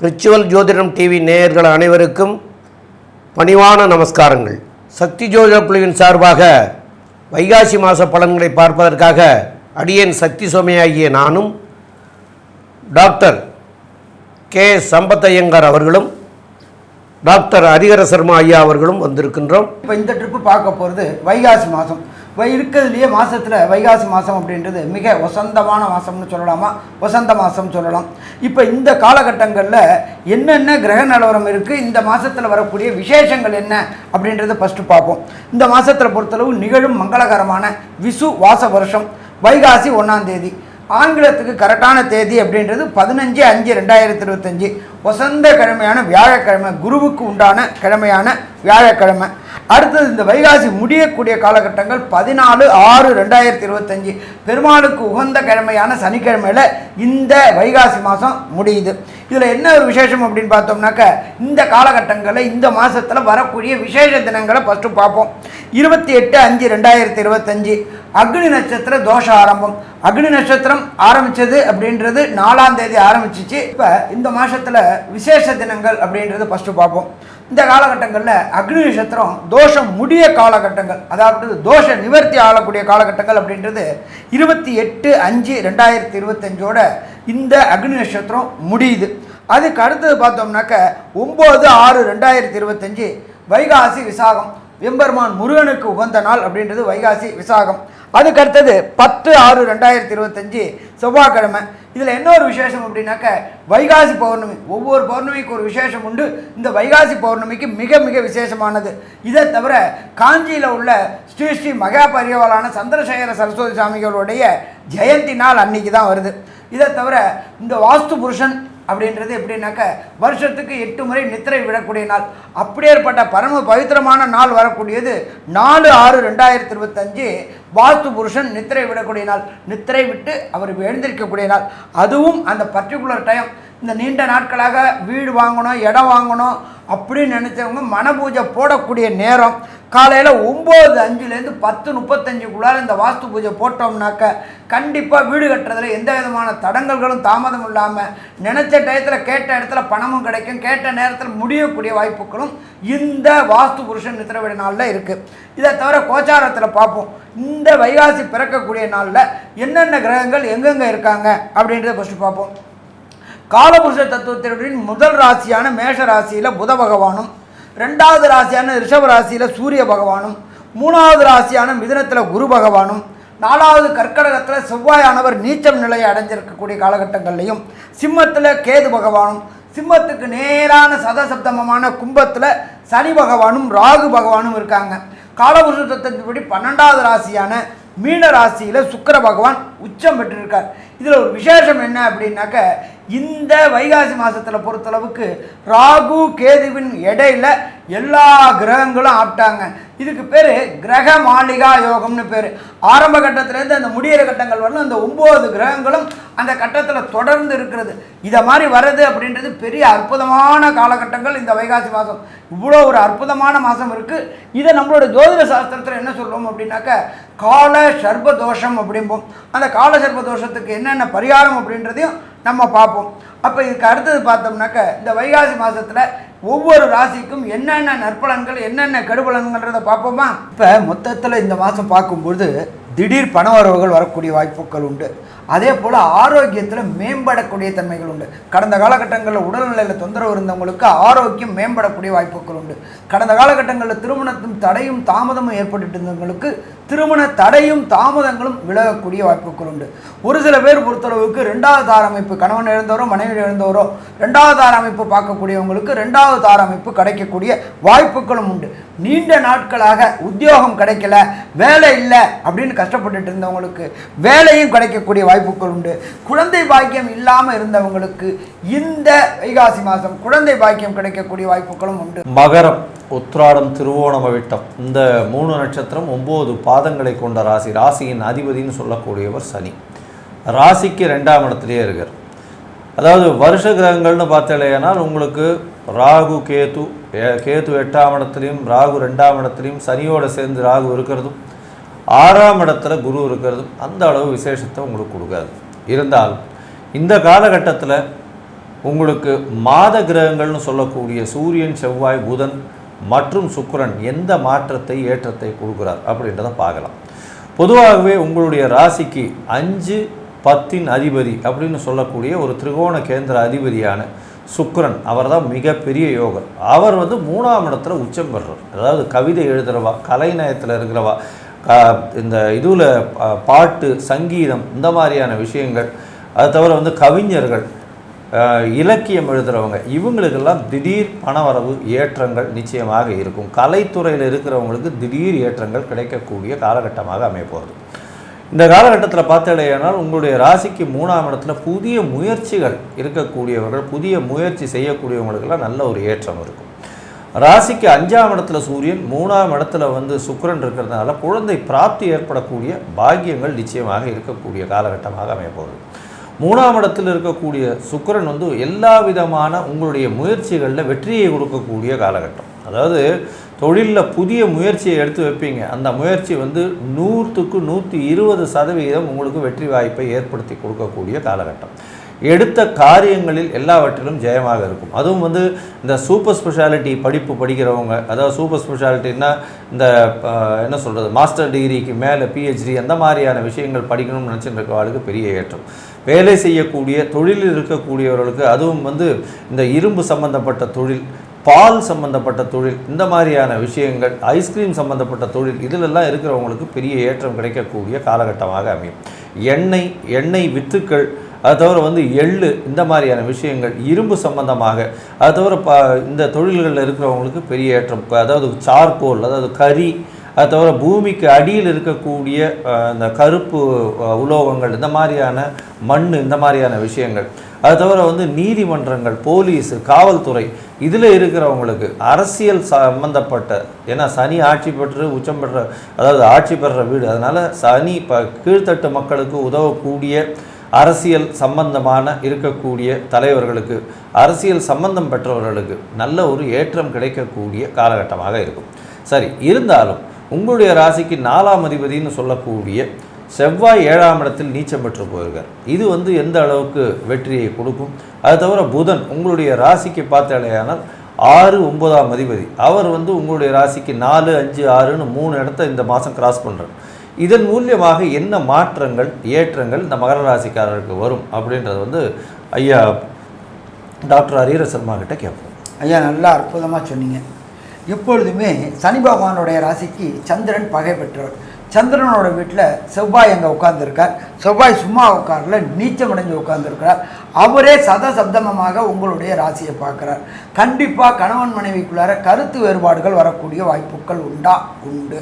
Ritual ஜோதிடம் TV நேயர்கள் அனைவருக்கும் பணிவான நமஸ்காரங்கள். சக்தி ஜோதிட குழுவின் சார்பாக வைகாசி மாத பலன்களை பார்ப்பதற்காக அடியேன் சக்தி சோமையாகிய நானும் டாக்டர் கே சம்பத்தையங்கார் அவர்களும் டாக்டர் ஹரிஹர சர்மா ஐயா அவர்களும் வந்திருக்கின்றோம். இப்போ இந்த ட்ரிப்பு பார்க்க போகிறது வைகாசி மாதம். இருக்கிறதுலையே மாதத்தில் வைகாசி மாதம் அப்படின்றது மிக வசந்தமான மாதம்னு சொல்லலாமா, வசந்த மாதம் சொல்லலாம். இப்போ இந்த காலகட்டங்களில் என்னென்ன கிரக நிலவரம் இருக்குது, இந்த மாதத்தில் வரக்கூடிய விசேஷங்கள் என்ன அப்படின்றத ஃபஸ்ட்டு பார்ப்போம். இந்த மாதத்தில் பொறுத்தளவு நிகழும் மங்களகரமான விசு வாச வருஷம் வைகாசி 1ஆம் தேதி. ஆங்கிலத்துக்கு கரெக்டான தேதி அப்படின்றது 15/5/2025 வசந்த கிழமையான வியாழக்கிழமை, குருவுக்கு உண்டான கிழமையான வியாழக்கிழமை. அடுத்தது இந்த வைகாசி முடியக்கூடிய காலகட்டங்கள் 14/6/2025 பெருமாளுக்கு உகந்த கிழமையான சனிக்கிழமையில் இந்த வைகாசி மாதம் முடியுது. இதில் என்ன ஒரு விசேஷம் அப்படின்னு பார்த்தோம்னாக்க, இந்த காலகட்டங்களில் இந்த மாதத்தில் வரக்கூடிய விசேஷ தினங்களை ஃபஸ்ட்டு பார்ப்போம். 28/5/2025 அக்னி நட்சத்திர தோஷ ஆரம்பம். அக்னி நட்சத்திரம் ஆரம்பித்தது அப்படின்றது 4ஆம் தேதி ஆரம்பிச்சிச்சு. இப்போ இந்த மாதத்தில் விசேஷ தினங்கள் அப்படின்றது ஃபஸ்ட்டு பார்ப்போம். இந்த காலகட்டங்களில் அக்னி நட்சத்திரம் தோஷம் முடிய காலகட்டங்கள், அதாவது தோஷ நிவர்த்தி ஆளக்கூடிய காலகட்டங்கள் அப்படின்றது 28/5/2025 இந்த அக்னி நட்சத்திரம் முடியுது. அதுக்கு அடுத்தது பார்த்தோம்னாக்க 9/6/2025 வைகாசி விசாகம். எம்பெருமான் முருகனுக்கு உகந்த நாள் அப்படின்றது வைகாசி விசாகம். அதுக்கு அடுத்தது 10/6/2025 செவ்வாய்க்கிழமை. இதில் என்ன ஒரு விசேஷம் அப்படின்னாக்க, வைகாசி பௌர்ணமி. ஒவ்வொரு பௌர்ணமிக்கு ஒரு விசேஷம் உண்டு. இந்த வைகாசி பௌர்ணமிக்கு மிக மிக விசேஷமானது. இதை தவிர காஞ்சியில் உள்ள ஸ்ரீ ஸ்ரீ மகா பரிவாளான சந்திரசேகர சரஸ்வதி சாமிகளுடைய ஜெயந்தி நாள் அன்னைக்கு தான் வருது. இதை தவிர இந்த வாஸ்து புருஷன் அப்படின்றது எப்படின்னாக்க, வருஷத்துக்கு 8 முறை நித்திரை விடக்கூடிய நாள். அப்படியேற்பட்ட பரம பவித்திரமான நாள் வரக்கூடியது 4/6/2025 வாஸ்து புருஷன் நித்திரை விடக்கூடிய நாள். நித்திரை விட்டு அவர் எழுந்திருக்கக்கூடிய நாள். அதுவும் அந்த பர்டிகுலர் டைம், இந்த நீண்ட நாட்களாக வீடு வாங்கணும், இடம் வாங்கணும் அப்படின்னு நினச்சவங்க மன பூஜை போடக்கூடிய நேரம் காலையில் 9:05 10:35 இந்த வாஸ்து பூஜை போட்டோம்னாக்க கண்டிப்பாக வீடு கட்டுறதுல எந்த விதமான தடங்கல்களும் தாமதம் இல்லாமல் நினச்ச டயத்தில் கேட்ட இடத்துல பணமும் கிடைக்கும், கேட்ட நேரத்தில் முடியக்கூடிய வாய்ப்புகளும் இந்த வாஸ்து புருஷன் நித்திரவிட நாளில் இருக்குது. இதை தவிர கோச்சாரத்தில் பார்ப்போம். இந்த வைகாசி பிறக்கக்கூடிய நாளில் என்னென்ன கிரகங்கள் எங்கெங்கே இருக்காங்க அப்படின்றத ஃபஸ்ட்டு பார்ப்போம். காலபுருஷ தத்துவத்தின் முதல் ராசியான மேஷ ராசியில் புத பகவானும், 2வது ராசியான ரிஷப ராசியில் சூரிய பகவானும், 3வது ராசியான மிதுனத்தில் குரு பகவானும், 4வது கர்க்கடகத்தில் செவ்வாயானவர் நீச்சம் நிலையை அடைஞ்சிருக்கக்கூடிய காலகட்டங்கள்லையும், சிம்மத்தில் கேது பகவானும், சிம்மத்துக்கு நேரான சதசப்தமமான கும்பத்தில் சனி பகவானும் ராகு பகவானும் இருக்காங்க. காலபுருஷ தத்துவத்தின்படி 12வது ராசியான மீன ராசியில் சுக்கிர பகவான் உச்சம் பெற்றிருக்கார். இதில் ஒரு விசேஷம் என்ன அப்படின்னாக்க, இந்த வைகாசி மாதத்தில் பொறுத்தளவுக்கு ராகு கேதுவின் இடையில எல்லா கிரகங்களும் ஆப்டாங்க. இதுக்கு பேர் கிரக மாளிகா யோகம்னு பேர். ஆரம்ப கட்டத்திலேருந்து அந்த முடிகிற கட்டங்கள் வரணும் அந்த 9 கிரகங்களும் அந்த கட்டத்தில் தொடர்ந்து இருக்கிறது. இதை மாதிரி வர்றது அப்படின்றது பெரிய அற்புதமான காலகட்டங்கள். இந்த வைகாசி மாதம் இவ்வளோ ஒரு அற்புதமான மாதம் இருக்குது. இதை நம்மளோட ஜோதிட சாஸ்திரத்தில் என்ன சொல்லுவோம் அப்படின்னாக்க, கால சர்ப தோஷம் அப்படிம்போம். அந்த கால சர்ப தோஷத்துக்கு என்னென்ன பரிகாரம் அப்படின்றதையும் நம்ம பார்ப்போம். அப்போ இதுக்கு அடுத்தது பார்த்தோம்னாக்க, இந்த வைகாசி மாதத்தில் ஒவ்வொரு ராசிக்கும் என்னென்ன நற்பலன்கள் என்னென்ன கெடுபலன்கள்ன்றதை பார்ப்போமா. இப்போ மொத்தத்தில் இந்த மாதம் பார்க்கும்பொழுது திடீர் பண வரவுகள் வரக்கூடிய வாய்ப்புகள் உண்டு. அதே போல் ஆரோக்கியத்தில் மேம்படக்கூடிய தன்மைகள் உண்டு. கடந்த காலகட்டங்களில் உடல்நிலையில் தொந்தரவு இருந்தவங்களுக்கு ஆரோக்கியம் மேம்படக்கூடிய வாய்ப்புகள் உண்டு. கடந்த காலகட்டங்களில் திருமணத்தும் தடையும் தாமதமும் ஏற்பட்டு இருந்தவங்களுக்கு திருமண தடையும் தாமதங்களும் விலகக்கூடிய வாய்ப்புகள் உண்டு. ஒரு சில பேர் பொறுத்தளவுக்கு 2வது தார அமைப்பு, கணவன் இழந்தவரோ மனைவி இழந்தவரோ 2வது தார அமைப்பு பார்க்கக்கூடியவங்களுக்கு 2வது தார அமைப்பு கிடைக்கக்கூடிய வாய்ப்புகளும் உண்டு. நீண்ட நாட்களாக உத்தியோகம் கிடைக்கல, வேலை இல்லை அப்படின்னு கஷ்டப்பட்டுட்டு இருந்தவங்களுக்கு வேலையும் கிடைக்கக்கூடிய வாய்ப்புகள் உண்டு. குழந்தை பாக்கியம் இல்லாமல் இருந்தவங்களுக்கு இந்த வைகாசி மாதம் குழந்தை பாக்கியம் கிடைக்கக்கூடிய வாய்ப்புகளும் உண்டு. மகரம், உத்திராடம், திருவோணம், அவிட்டம் இந்த 3 நட்சத்திரம் 9 பாதங்களை கொண்ட ராசி. ராசியின் அதிபதினு சொல்லக்கூடியவர் சனி. ராசிக்கு 2ஆம் இடத்துலேயே இருக்கார். அதாவது வருஷ கிரகங்கள்னு பார்த்தாலேனால் உங்களுக்கு ராகு கேது 8ஆம் இடத்துலையும் ராகு 2ஆம் இடத்துலையும் சனியோடு சேர்ந்து ராகு இருக்கிறதும் 6ஆம் இடத்துல குரு இருக்கிறது அந்த அளவு விசேஷத்தை உங்களுக்கு கொடுக்காது. இருந்தாலும் இந்த காலகட்டத்தில் உங்களுக்கு மாத கிரகங்கள்னு சொல்லக்கூடிய சூரியன், செவ்வாய், புதன் மற்றும் சுக்கிரன் எந்த மாற்றத்தை ஏற்றத்தை கொடுக்குறார் அப்படின்றத பார்க்கலாம். பொதுவாகவே உங்களுடைய ராசிக்கு 5, 10 அதிபதி அப்படின்னு சொல்லக்கூடிய ஒரு திரிகோண கேந்திர அதிபதியான சுக்கிரன், அவர் தான் மிகப்பெரிய யோகர். அவர் 3ஆம் இடத்துல உச்சம் பெறுறார். அதாவது கவிதை எழுதுகிறவா, கலைநயத்தில் இருக்கிறவா, இந்த இதில் பாட்டு, சங்கீதம், இந்த மாதிரியான விஷயங்கள், அது தவிர கவிஞர்கள், இலக்கியம் எழுதுகிறவங்க, இவங்களுக்கெல்லாம் திடீர் பணவரவு ஏற்றங்கள் நிச்சயமாக இருக்கும். கலைத்துறையில் இருக்கிறவங்களுக்கு திடீர் ஏற்றங்கள் கிடைக்கக்கூடிய காலகட்டமாக அமையப்போகிறது. இந்த காலகட்டத்தில் பார்த்தாலேயானால் உங்களுடைய ராசிக்கு 3ஆம் இடத்துல புதிய முயற்சிகள் இருக்கக்கூடியவர்கள், புதிய முயற்சி செய்யக்கூடியவங்களுக்கெல்லாம் நல்ல ஒரு ஏற்றம் இருக்கும். ராசிக்கு 5ஆம் இடத்துல சூரியன், 3ஆம் இடத்துல சுக்கிரன் இருக்கிறதுனால குழந்தை பிராப்தி ஏற்படக்கூடிய பாக்கியங்கள் நிச்சயமாக இருக்கக்கூடிய காலகட்டமாக அமையப்போகுது. 3ஆம் இடத்தில் இருக்கக்கூடிய சுக்கிரன் எல்லா விதமான உங்களுடைய முயற்சிகளில் வெற்றியை கொடுக்கக்கூடிய காலகட்டம். அதாவது தொழிலில் புதிய முயற்சியை எடுத்து வைப்பீங்க, அந்த முயற்சி 100க்கு 120% உங்களுக்கு வெற்றி வாய்ப்பை ஏற்படுத்தி கொடுக்கக்கூடிய காலகட்டம். எடுத்த காரியங்களில் எல்லாவற்றிலும் ஜெயமாக இருக்கும். அதுவும் இந்த சூப்பர் ஸ்பெஷாலிட்டி படிப்பு படிக்கிறவங்க, அதாவது சூப்பர் ஸ்பெஷாலிட்டின்னா இந்த என்ன சொல்கிறது, மாஸ்டர் டிகிரிக்கு மேலே PhD அந்த மாதிரியான விஷயங்கள் படிக்கணும்னு நினச்சிட்டு இருக்கவங்களுக்கு பெரிய ஏற்றம். வேலை செய்யக்கூடிய தொழிலில் இருக்கக்கூடியவர்களுக்கு, அதுவும் இந்த இரும்பு சம்பந்தப்பட்ட தொழில், பால் சம்பந்தப்பட்ட தொழில், இந்த மாதிரியான விஷயங்கள், ஐஸ்கிரீம் சம்பந்தப்பட்ட தொழில், இதிலெல்லாம் இருக்கிறவங்களுக்கு பெரிய ஏற்றம் கிடைக்கக்கூடிய காலகட்டமாக அமையும். எண்ணெய் வித்துக்கள், அது தவிர எள்ளு, இந்த மாதிரியான விஷயங்கள், இரும்பு சம்பந்தமாக, அது தவிர இந்த தொழில்களில் இருக்கிறவங்களுக்கு பெரிய ஏற்றம். அதாவது சார்கோல், அதாவது கரி, அது தவிர பூமிக்கு அடியில் இருக்கக்கூடிய இந்த கருப்பு உலோகங்கள், இந்த மாதிரியான மண், இந்த மாதிரியான விஷயங்கள், அது தவிர நீதிமன்றங்கள், போலீஸு, காவல்துறை, இதில் இருக்கிறவங்களுக்கு அரசியல் சம்பந்தப்பட்ட, ஏன்னா சனி ஆட்சி பெற்று உச்சம் பெற்ற, அதாவது ஆட்சி பெற்ற வீடு, அதனால் சனி கீழ்த்தட்டு மக்களுக்கு உதவக்கூடிய அரசியல் சம்பந்தமான இருக்கக்கூடிய தலைவர்களுக்கு, அரசியல் சம்பந்தம் பெற்றவர்களுக்கு நல்ல ஒரு ஏற்றம் கிடைக்கக்கூடிய காலகட்டமாக இருக்கும். சரி, இருந்தாலும் உங்களுடைய ராசிக்கு 4ஆம் அதிபதினு சொல்லக்கூடிய செவ்வாய் 7ஆம் இடத்தில் நீச்சம் பெற்று போயிருக்கார். இது எந்த அளவுக்கு வெற்றியை கொடுக்கும். அது தவிர புதன் உங்களுடைய ராசிக்கு பார்த்தாலேயானால் 6, 9ஆம் அதிபதி, அவர் உங்களுடைய ராசிக்கு 4, 5, 6ன்னு 3 இடத்த இந்த மாதம் கிராஸ் பண்ணுறார். இதன் மூலியமாக என்ன மாற்றங்கள், ஏற்றங்கள் இந்த மகர ராசிக்காரருக்கு வரும் அப்படின்றது ஐயா டாக்டர் ஹரீர சர்மா கிட்ட கேட்போம். ஐயா, நல்லா அற்புதமாக சொன்னீங்க. எப்பொழுதுமே சனி பகவானுடைய ராசிக்கு சந்திரன் பகை பெற்றவர். சந்திரனோட வீட்டில் செவ்வாய் அங்கே உட்கார்ந்துருக்கார். செவ்வாய் சும்மா உட்காரல, நீச்சமடைஞ்சு உட்கார்ந்துருக்கிறார். அவரே சதசப்தமமாக உங்களுடைய ராசியை பார்க்குறார். கண்டிப்பாக கணவன் மனைவிக்குள்ளார கருத்து வேறுபாடுகள் வரக்கூடிய வாய்ப்புகள் உண்டு.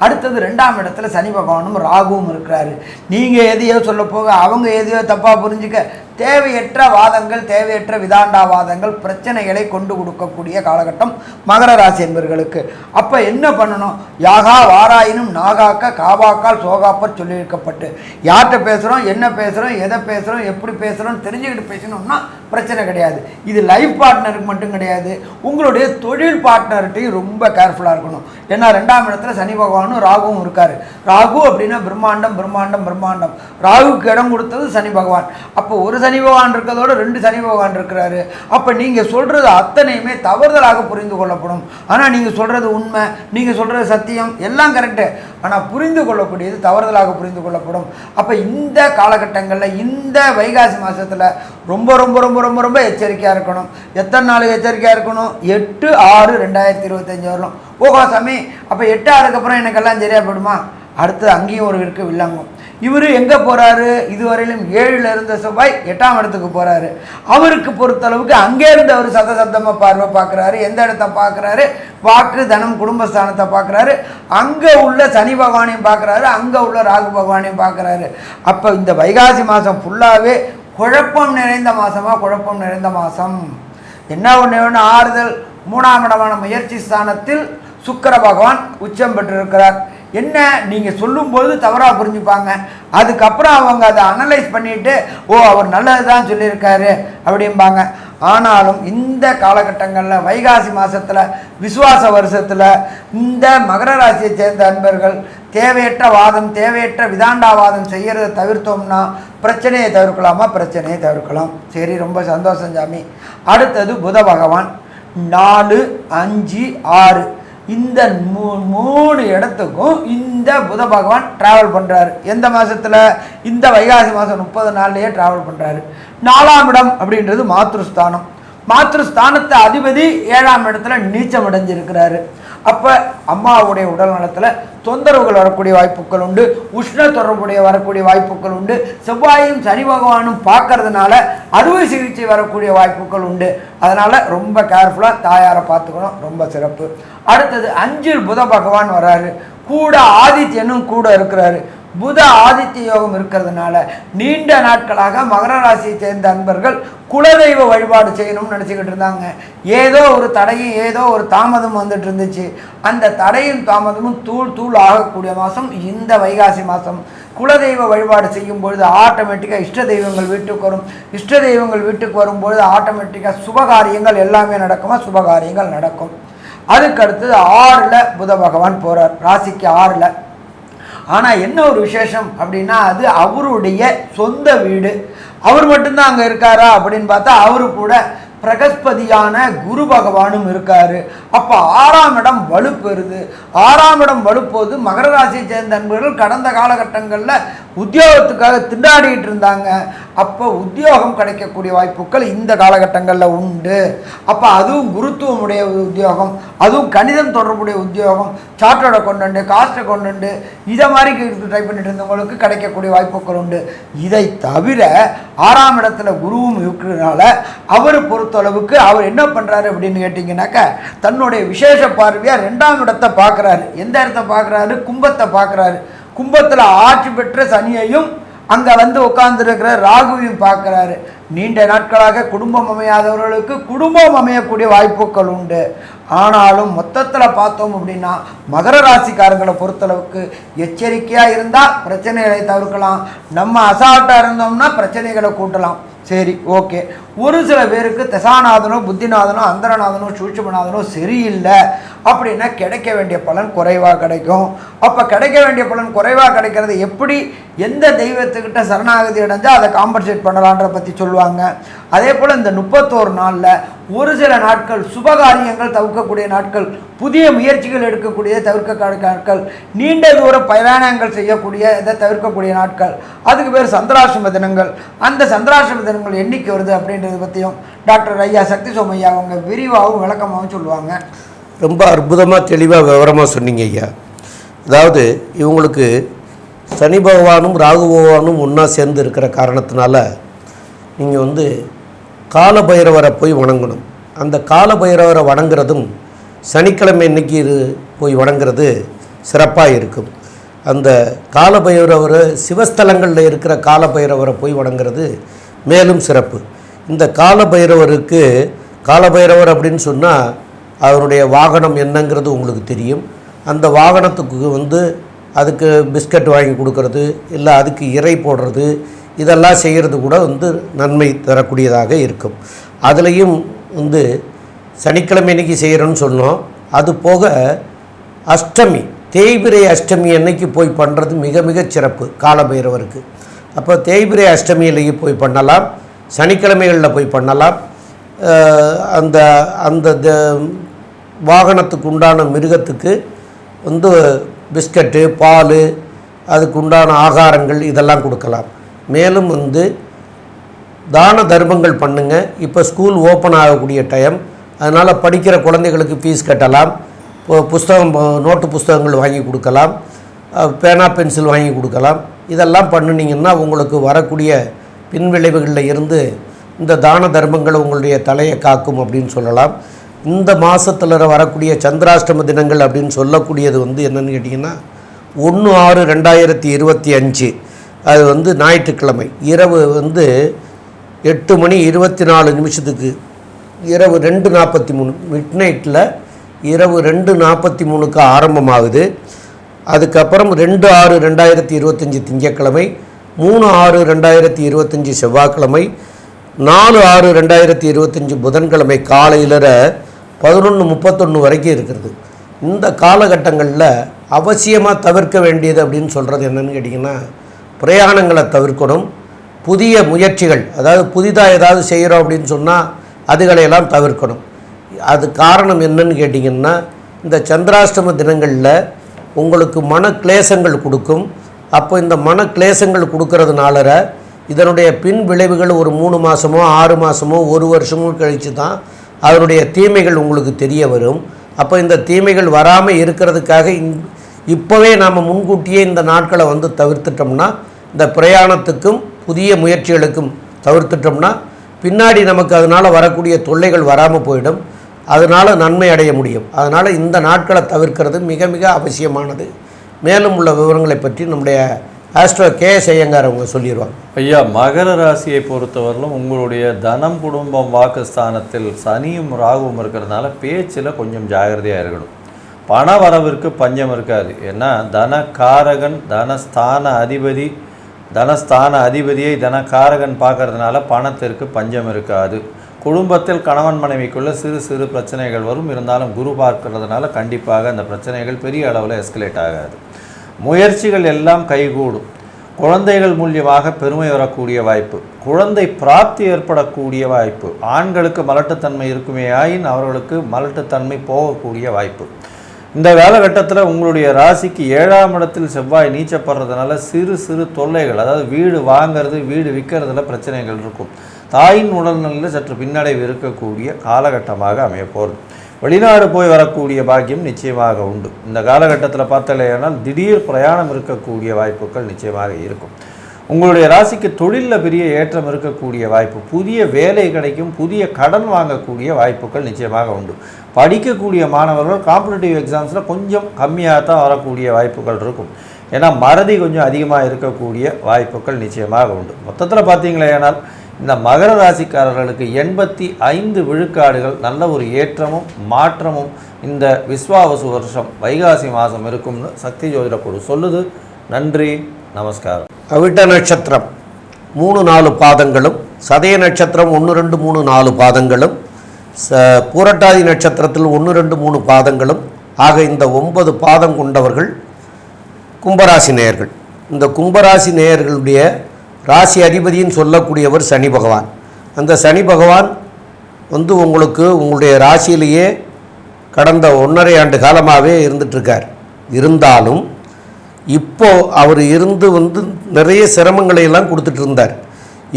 அடுத்தது 2ஆம் இடத்துல சனி பகவானும் ராகுவும் இருக்கிறாரு. நீங்கள் எதையோ சொல்ல போக அவங்க எதையோ தப்பாக புரிஞ்சுக்க, தேவையற்ற வாதங்கள், தேவையற்ற விதாண்டாவாதங்கள், பிரச்சனைகளை கொண்டு கொடுக்கக்கூடிய காலகட்டம் மகர ராசி என்பவர்களுக்கு. அப்போ என்ன பண்ணணும்? யாகா வாராயினும் நாகாக்க காவாக்கால் சோகாப்பர் சொல்லியிருக்கப்பட்டு, யார்கிட்ட பேசுகிறோம், என்ன பேசுகிறோம், எதை பேசுகிறோம், எப்படி பேசுகிறோம் தெரிஞ்சுக்கிட்டு பேசணும்னா பிரச்சனை கிடையாது. இது லைஃப் பார்ட்னருக்கு மட்டும் கிடையாது, உங்களுடைய தொழில் பார்ட்னர்கிட்டையும் ரொம்ப கேர்ஃபுல்லாக இருக்கணும். ஏன்னா 2ஆம் இடத்துல சனி பகவானும் ராகுவும் இருக்கார். ராகு அப்படின்னா பிரம்மாண்டம் பிரம்மாண்டம் பிரம்மாண்டம். ராகுக்கு இடம் கொடுத்தது சனி பகவான். அப்போ ஒரு சனி பகவான் இருக்கிறதோட 2 சனி பகவான் இருக்கிறாரு. அப்போ நீங்கள் சொல்கிறது அத்தனையுமே தவறுதலாக புரிந்து கொள்ளப்படும். ஆனால் நீங்கள் சொல்கிறது உண்மை, நீங்கள் சொல்கிறது சத்தியம், எல்லாம் கரெக்டு. ஆனால் புரிந்து கொள்ளக்கூடியது தவறுதலாக புரிந்து கொள்ளப்படும். அப்போ இந்த காலகட்டங்களில், இந்த வைகாசி மாதத்தில் ரொம்ப ரொம்ப ரொம்ப ரொம்ப ரொம்ப எச்சரிக்கையாக இருக்கணும். எத்தனை நாள் எச்சரிக்கையாக இருக்கணும்? 8/6/2025 வரலாம். ஓஹோ சாமி, அப்போ 8/6க்கு அப்புறம் எனக்கெல்லாம் சரியாக போயிடுமா? அடுத்து அங்கேயும் ஒரு இருக்கு வில்லங்கம். இவர் எங்கே போகிறாரு? இதுவரையிலும் 7ல் இருந்த செவ்வாய் 8ஆம் இடத்துக்கு போகிறாரு. அவருக்கு பொறுத்தளவுக்கு அங்கே இருந்து அவர் சதசப்தமாக பார்வை பார்க்குறாரு. எந்த இடத்த பார்க்குறாரு? வாக்கு, தனம், குடும்பஸ்தானத்தை பார்க்குறாரு. அங்கே உள்ள சனி பகவானையும் பார்க்குறாரு, அங்கே உள்ள ராகு பகவானையும் பார்க்குறாரு. அப்போ இந்த வைகாசி மாதம் ஃபுல்லாகவே குழப்பம் நிறைந்த மாதம். என்ன ஒன்று ஆறுதல், 3ஆம் இடமான முயற்சி ஸ்தானத்தில் சுக்கிர பகவான் உச்சம் பெற்றிருக்கிறார். என்ன நீங்கள் சொல்லும்போது தவறாக புரிஞ்சுப்பாங்க. அதுக்கப்புறம் அவங்க அதை அனலைஸ் பண்ணிவிட்டு, ஓ அவர் நல்லது தான் சொல்லியிருக்காரு அப்படிம்பாங்க. ஆனாலும் இந்த காலகட்டங்களில் வைகாசி மாதத்தில் விசுவாச வருஷத்தில் இந்த மகர ராசியை சேர்ந்த அன்பர்கள் தேவையற்ற வாதம் தேவையற்ற விதாண்டாவாதம் செய்கிறத தவிர்த்தோம்னா பிரச்சனையை தவிர்க்கலாமா? பிரச்சனையை தவிர்க்கலாம். சரி, ரொம்ப சந்தோஷம் சாமி. அடுத்தது புத பகவான் 4, 5, 6 இந்த 3 இடத்துக்கும் இந்த புத பகவான் ட்ராவல் பண்ணுறாரு. எந்த மாதத்தில்? இந்த வைகாசி மாதம் 30 நாள்லேயே ட்ராவல் பண்ணுறாரு. 4ஆம் இடம் அப்படின்றது மாத்ருஸ்தானம். மாத்ருஸ்தானத்தை அதிபதி 7ஆம் இடத்துல நீச்சம் அடைஞ்சிருக்கிறாரு. அப்போ அம்மாவுடைய உடல் நலத்தில் தொந்தரவுகள் வரக்கூடிய வாய்ப்புகள் உண்டு. உஷ்ண தொடர்புடைய வரக்கூடிய வாய்ப்புகள் உண்டு. செவ்வாயும் சனி பகவானும் பார்க்கறதுனால அறுவை சிகிச்சை வரக்கூடிய வாய்ப்புகள் உண்டு. அதனால் ரொம்ப கேர்ஃபுல்லாக தாயாரை பார்த்துக்கணும். ரொம்ப சிறப்பு. அடுத்தது 5 புத பகவான் வராரு. கூட ஆதித்யனும் கூட இருக்கிறாரு. புத ஆதித்ய யோகம் இருக்கிறதுனால நீண்ட நாட்களாக மகர ராசியை சேர்ந்த அன்பர்கள் குலதெய்வ வழிபாடு செய்யணும்னு நினச்சிக்கிட்டு இருந்தாங்க. ஏதோ ஒரு தடையும் ஏதோ ஒரு தாமதம் வந்துட்டு இருந்துச்சு. அந்த தடையும் தாமதமும் தூள் ஆகக்கூடிய மாதம் இந்த வைகாசி மாதம். குலதெய்வ வழிபாடு செய்யும் பொழுது ஆட்டோமேட்டிக்காக இஷ்ட தெய்வங்கள் வீட்டுக்கு வரும். இஷ்ட தெய்வங்கள் வீட்டுக்கு வரும்பொழுது ஆட்டோமேட்டிக்காக சுபகாரியங்கள் எல்லாமே நடக்குமா? சுபகாரியங்கள் நடக்கும். அதுக்கு அடுத்தது 6ல் புத பகவான் போகிறார், ராசிக்கு 6ல். ஆனால் என்ன ஒரு விசேஷம் அப்படின்னா, அது அவருடைய சொந்த வீடு. அவர் மட்டும்தான் அங்கே இருக்காரா அப்படின்னு பார்த்தா அவரு கூட பிரகஸ்பதியான குரு பகவானும் இருக்காரு. அப்போ 6ஆம் இடம் வலுப்பெறுது. 6ஆம் இடம் வலுப்போது மகர ராசியை சேர்ந்த நண்பர்கள் கடந்த காலகட்டங்களில் உத்தியோகத்துக்காக திண்டாடிட்டு இருந்தாங்க. அப்போ உத்தியோகம் கிடைக்கக்கூடிய வாய்ப்புகள் இந்த காலகட்டங்களில் உண்டு. அப்போ அதுவும் குருத்துவம் உடைய உத்தியோகம், அதுவும் கணிதம் தொடர்புடைய உத்தியோகம், சார்ட்டர்ட் அக்கௌண்டன்ட், காஸ்ட் அக்கௌண்டன்ட் இதை மாதிரி ட்ரை பண்ணிட்டு இருந்தவங்களுக்கு கிடைக்கக்கூடிய வாய்ப்புகள் உண்டு. இதை தவிர 6ஆம் இடத்துல குருவும் இருக்கிறதுனால அவர் பொறுத்தளவுக்கு அவர் என்ன பண்ணுறாரு அப்படின்னு கேட்டிங்கன்னாக்கா, தன்னுடைய விசேஷ பார்வையாக 2ஆம் இடத்தை பார்க்குறாரு. எந்த இடத்த பார்க்குறாரு? கும்பத்தை பார்க்குறாரு. கும்பத்தில் ஆட்சி பெற்ற சனியையும் அங்கே வந்து உட்கார்ந்துருக்கிற ராகுவையும் பார்க்குறாரு. நீண்ட நாட்களாக குடும்பம் அமையாதவர்களுக்கு குடும்பம் அமையக்கூடிய வாய்ப்புகள் உண்டு. ஆனாலும் மொத்தத்தில் பார்த்தோம் அப்படின்னா மகர ராசிக்காரங்களை பொறுத்தளவுக்கு எச்சரிக்கையாக இருந்தால் பிரச்சனைகளை தவிர்க்கலாம். நம்ம அசால்ட்டாக இருந்தோம்னா பிரச்சனைகளை கூட்டலாம். சரி, ஓகே. ஒரு சில பேருக்கு தசாநாதனோ புத்திநாதனோ அந்தரநாதனோ சூட்சுமநாதனோ சரியில்லை அப்படின்னா கிடைக்க வேண்டிய பலன் குறைவாக கிடைக்கும். அப்போ கிடைக்க வேண்டிய பலன் குறைவாக கிடைக்கிறது எப்படி, எந்த தெய்வத்துக்கிட்ட சரணாகதி அடைஞ்சால் அதை காம்பன்சேட் பண்ணலான்ற பற்றி சொல்லுவாங்க. அதே போல் இந்த 31 நாளில் ஒரு சில நாட்கள் சுபகாரியங்கள் தவிர்க்கக்கூடிய நாட்கள், புதிய முயற்சிகள் எடுக்கக்கூடிய தவிர்க்கக்கூடிய நாட்கள், நீண்ட தூர பிரயாணங்கள் செய்யக்கூடிய இதை தவிர்க்கக்கூடிய நாட்கள், அதுக்கு பேர் சந்திராசிரம தினங்கள். அந்த சந்திராசிரம தினங்கள் என்னைக்கு வருது அப்படின்றத பற்றியும் டாக்டர் ஐயா சக்தி சோமையா அவங்க விரிவாகவும் விளக்கமாகவும் சொல்லுவாங்க. ரொம்ப அற்புதமாக தெளிவாக விவரமாக சொன்னீங்க ஐயா. அதாவது இவங்களுக்கு சனி பகவானும் ராகு பகவானும் ஒன்றா சேர்ந்து இருக்கிற காரணத்தினால நீங்கள் கால பைரவரை போய் வணங்கணும். அந்த கால பைரவரை வணங்குறதும் சனிக்கிழமை இன்னைக்கு போய் வணங்குறது சிறப்பாக இருக்கும். அந்த கால பைரவரை சிவஸ்தலங்களில் இருக்கிற கால பைரவரை போய் வணங்குறது மேலும் சிறப்பு. இந்த கால பைரவருக்கு கால பைரவர் அப்படின்னு சொன்னால் அவருடைய வாகனம் என்னங்கிறது உங்களுக்கு தெரியும். அந்த வாகனத்துக்கு அதுக்கு பிஸ்கட் வாங்கி கொடுக்கறது, இல்லை அதுக்கு இறை போடுறது, இதெல்லாம் செய்கிறது கூட நன்மை தரக்கூடியதாக இருக்கும். அதுலேயும் சனிக்கிழமை அன்னைக்கு செய்கிறோன்னு சொன்னோம். அது போக அஷ்டமி, தேய்பிரை அஷ்டமி அன்னைக்கு போய் பண்ணுறது மிக மிகச் சிறப்பு காலபைரவருக்கு. அப்போ தேய்பிரை அஷ்டமியிலேயே போய் பண்ணலாம், சனிக்கிழமைகளில் போய் பண்ணலாம். அந்த அந்த வாகனத்துக்கு உண்டான மிருகத்துக்கு பிஸ்கட்டு, பால், அதுக்கு உண்டான ஆகாரங்கள் இதெல்லாம் கொடுக்கலாம். மேலும் தான தர்மங்கள் பண்ணுங்கள். இப்போ ஸ்கூல் ஓப்பன் ஆகக்கூடிய டைம், அதனால் படிக்கிற குழந்தைகளுக்கு ஃபீஸ் கட்டலாம். புஸ்தகம், நோட்டு புஸ்தகங்கள் வாங்கி கொடுக்கலாம், பேனா பென்சில் வாங்கி கொடுக்கலாம். இதெல்லாம் பண்ணினீங்கன்னா உங்களுக்கு வரக்கூடிய பின்விளைவுகளில் இருந்து இந்த தான தர்மங்கள் உங்களுடைய தலையை காக்கும் அப்படின்னு சொல்லலாம். இந்த மாதத்தில் வரக்கூடிய சந்திராஷ்டம தினங்கள் அப்படின்னு சொல்லக்கூடியது என்னென்னு கேட்டிங்கன்னா 1/6/2025 அது ஞாயிற்றுக்கிழமை இரவு 8:24 இரவு 2:43 மிட் நைட்டில் இரவு 2:43 ஆரம்பமாகுது. அதுக்கப்புறம் 2/6/2025 திங்கட்கிழமை, 3/6/2025 செவ்வாய்க்கிழமை, 4/6/2025 புதன்கிழமை காலையில் 11:31 வரைக்கும் இருக்கிறது. இந்த காலகட்டங்களில் அவசியமாக தவிர்க்க வேண்டியது அப்படின்னு சொல்கிறது என்னென்னு கேட்டிங்கன்னா, பிரயாணங்களை தவிர்க்கணும். புதிய முயற்சிகள், அதாவது புதிதாக ஏதாவது செய்கிறோம் அப்படின்னு சொன்னால் அதுகளையெல்லாம் தவிர்க்கணும். அது காரணம் என்னன்னு கேட்டிங்கன்னா, இந்த சந்திராஷ்டம தினங்களில் உங்களுக்கு மன கிளேசங்கள் கொடுக்கும். அப்போ இந்த மன கிளேசங்கள் கொடுக்கறதுனால இதனுடைய பின் விளைவுகள் ஒரு 3 மாதமோ 6 மாதமோ 1 வருஷமோ கழித்து தான் அதனுடைய தீமைகள் உங்களுக்கு தெரிய வரும். அப்போ இந்த தீமைகள் வராமல் இருக்கிறதுக்காக இப்போவே நாம் முன்கூட்டியே இந்த நாட்களை வந்து தவிர்த்துட்டோம்னா, இந்த பிரயாணத்துக்கும் புதிய முயற்சிகளுக்கும் தவிர்த்துட்டோம்னா பின்னாடி நமக்கு அதனால் வரக்கூடிய தொல்லைகள் வராமல் போயிடும். அதனால் நன்மை அடைய முடியும். அதனால் இந்த நாட்களை தவிர்க்கிறது மிக மிக அவசியமானது. மேலும் உள்ள விவரங்களை பற்றி நம்முடைய ஆஸ்ட்ரோ KS ஐயங்கார் அவங்க சொல்லிடுவாங்க. ஐயா, மகர ராசியை பொறுத்தவரையிலும் உங்களுடைய தனம், குடும்பம், வாக்குஸ்தானத்தில் சனியும் ராகுவும் இருக்கிறதுனால பேச்சில் கொஞ்சம் ஜாகிரதையாக இருக்கணும். பண வரவிற்கு பஞ்சம் இருக்காது. ஏன்னா தனகாரகன் தனஸ்தான அதிபதியை தனகாரகன் பார்க்கறதுனால பணத்திற்கு பஞ்சம் இருக்காது. குடும்பத்தில் கணவன் மனைவிக்குள்ள சிறு சிறு பிரச்சனைகள் வரும். இருந்தாலும் குரு பார்க்கறதுனால கண்டிப்பாக அந்த பிரச்சனைகள் பெரிய அளவில் எஸ்கலேட் ஆகாது. முயற்சிகள் எல்லாம் கைகூடும். குழந்தைகள் மூலியமாக பெருமை வரக்கூடிய வாய்ப்பு, குழந்தை பிராப்தி ஏற்படக்கூடிய வாய்ப்பு. ஆண்களுக்கு மலட்டுத்தன்மை இருக்குமே ஆயின் அவர்களுக்கு மலட்டுத்தன்மை போகக்கூடிய வாய்ப்பு. இந்த காலகட்டத்தில் உங்களுடைய ராசிக்கு 7ஆம் இடத்தில் செவ்வாய் நீச்சப்படுறதுனால சிறு சிறு தொல்லைகள், அதாவது வீடு வாங்கிறது, வீடு விற்கிறதுல பிரச்சனைகள் இருக்கும். தாயின் உடல்நிலையில் சற்று பின்னடைவு இருக்கக்கூடிய காலகட்டமாக அமையப்போகுது. வெளிநாடு போய் வரக்கூடிய பாக்கியம் நிச்சயமாக உண்டு. இந்த காலகட்டத்தில் பார்த்தாலேயானால் திடீர் பிரயாணம் இருக்கக்கூடிய வாய்ப்புகள் நிச்சயமாக இருக்கும். உங்களுடைய ராசிக்கு தொழிலில் பெரிய ஏற்றம் இருக்கக்கூடிய வாய்ப்பு, புதிய வேலை கிடைக்கும், புதிய கடன் வாங்கக்கூடிய வாய்ப்புகள் நிச்சயமாக உண்டு. படிக்கக்கூடிய மாணவர்கள் காம்படிட்டிவ் எக்ஸாம்ஸில் கொஞ்சம் கம்மியாக தான் வரக்கூடிய வாய்ப்புகள் இருக்கும். ஏன்னா மறதி கொஞ்சம் அதிகமாக இருக்கக்கூடிய வாய்ப்புகள் நிச்சயமாக உண்டு. மொத்தத்தில் பார்த்தீங்களேனால் இந்த மகர ராசிக்காரர்களுக்கு 85 விழுக்காடுகள் நல்ல ஒரு ஏற்றமும் மாற்றமும் இந்த விஸ்வாவசு வருஷம் வைகாசி மாதம் இருக்கும்னு சக்தி ஜோதிட குழு சொல்லுது. நன்றி, நமஸ்காரம். அவிட்ட நட்சத்திரம் 3-4 பாதங்களும், சதய நட்சத்திரம் 1-2-3-4 பாதங்களும், பூரட்டாதி நட்சத்திரத்தில் 1-2-3 பாதங்களும் ஆக இந்த 9 பாதம் கொண்டவர்கள் கும்பராசி நேயர்கள். இந்த கும்பராசி நேயர்களுடைய ராசி அதிபதின்னு சொல்லக்கூடியவர் சனி பகவான். அந்த சனி பகவான் வந்து உங்களுக்கு உங்களுடைய ராசியிலேயே கடந்த 1.5 ஆண்டு காலமாகவே இருந்துகிட்ருக்கார். இருந்தாலும் இப்போ அவர் இருந்து வந்து நிறைய சிரமங்களை எல்லாம் கொடுத்துட்டு இருந்தார்.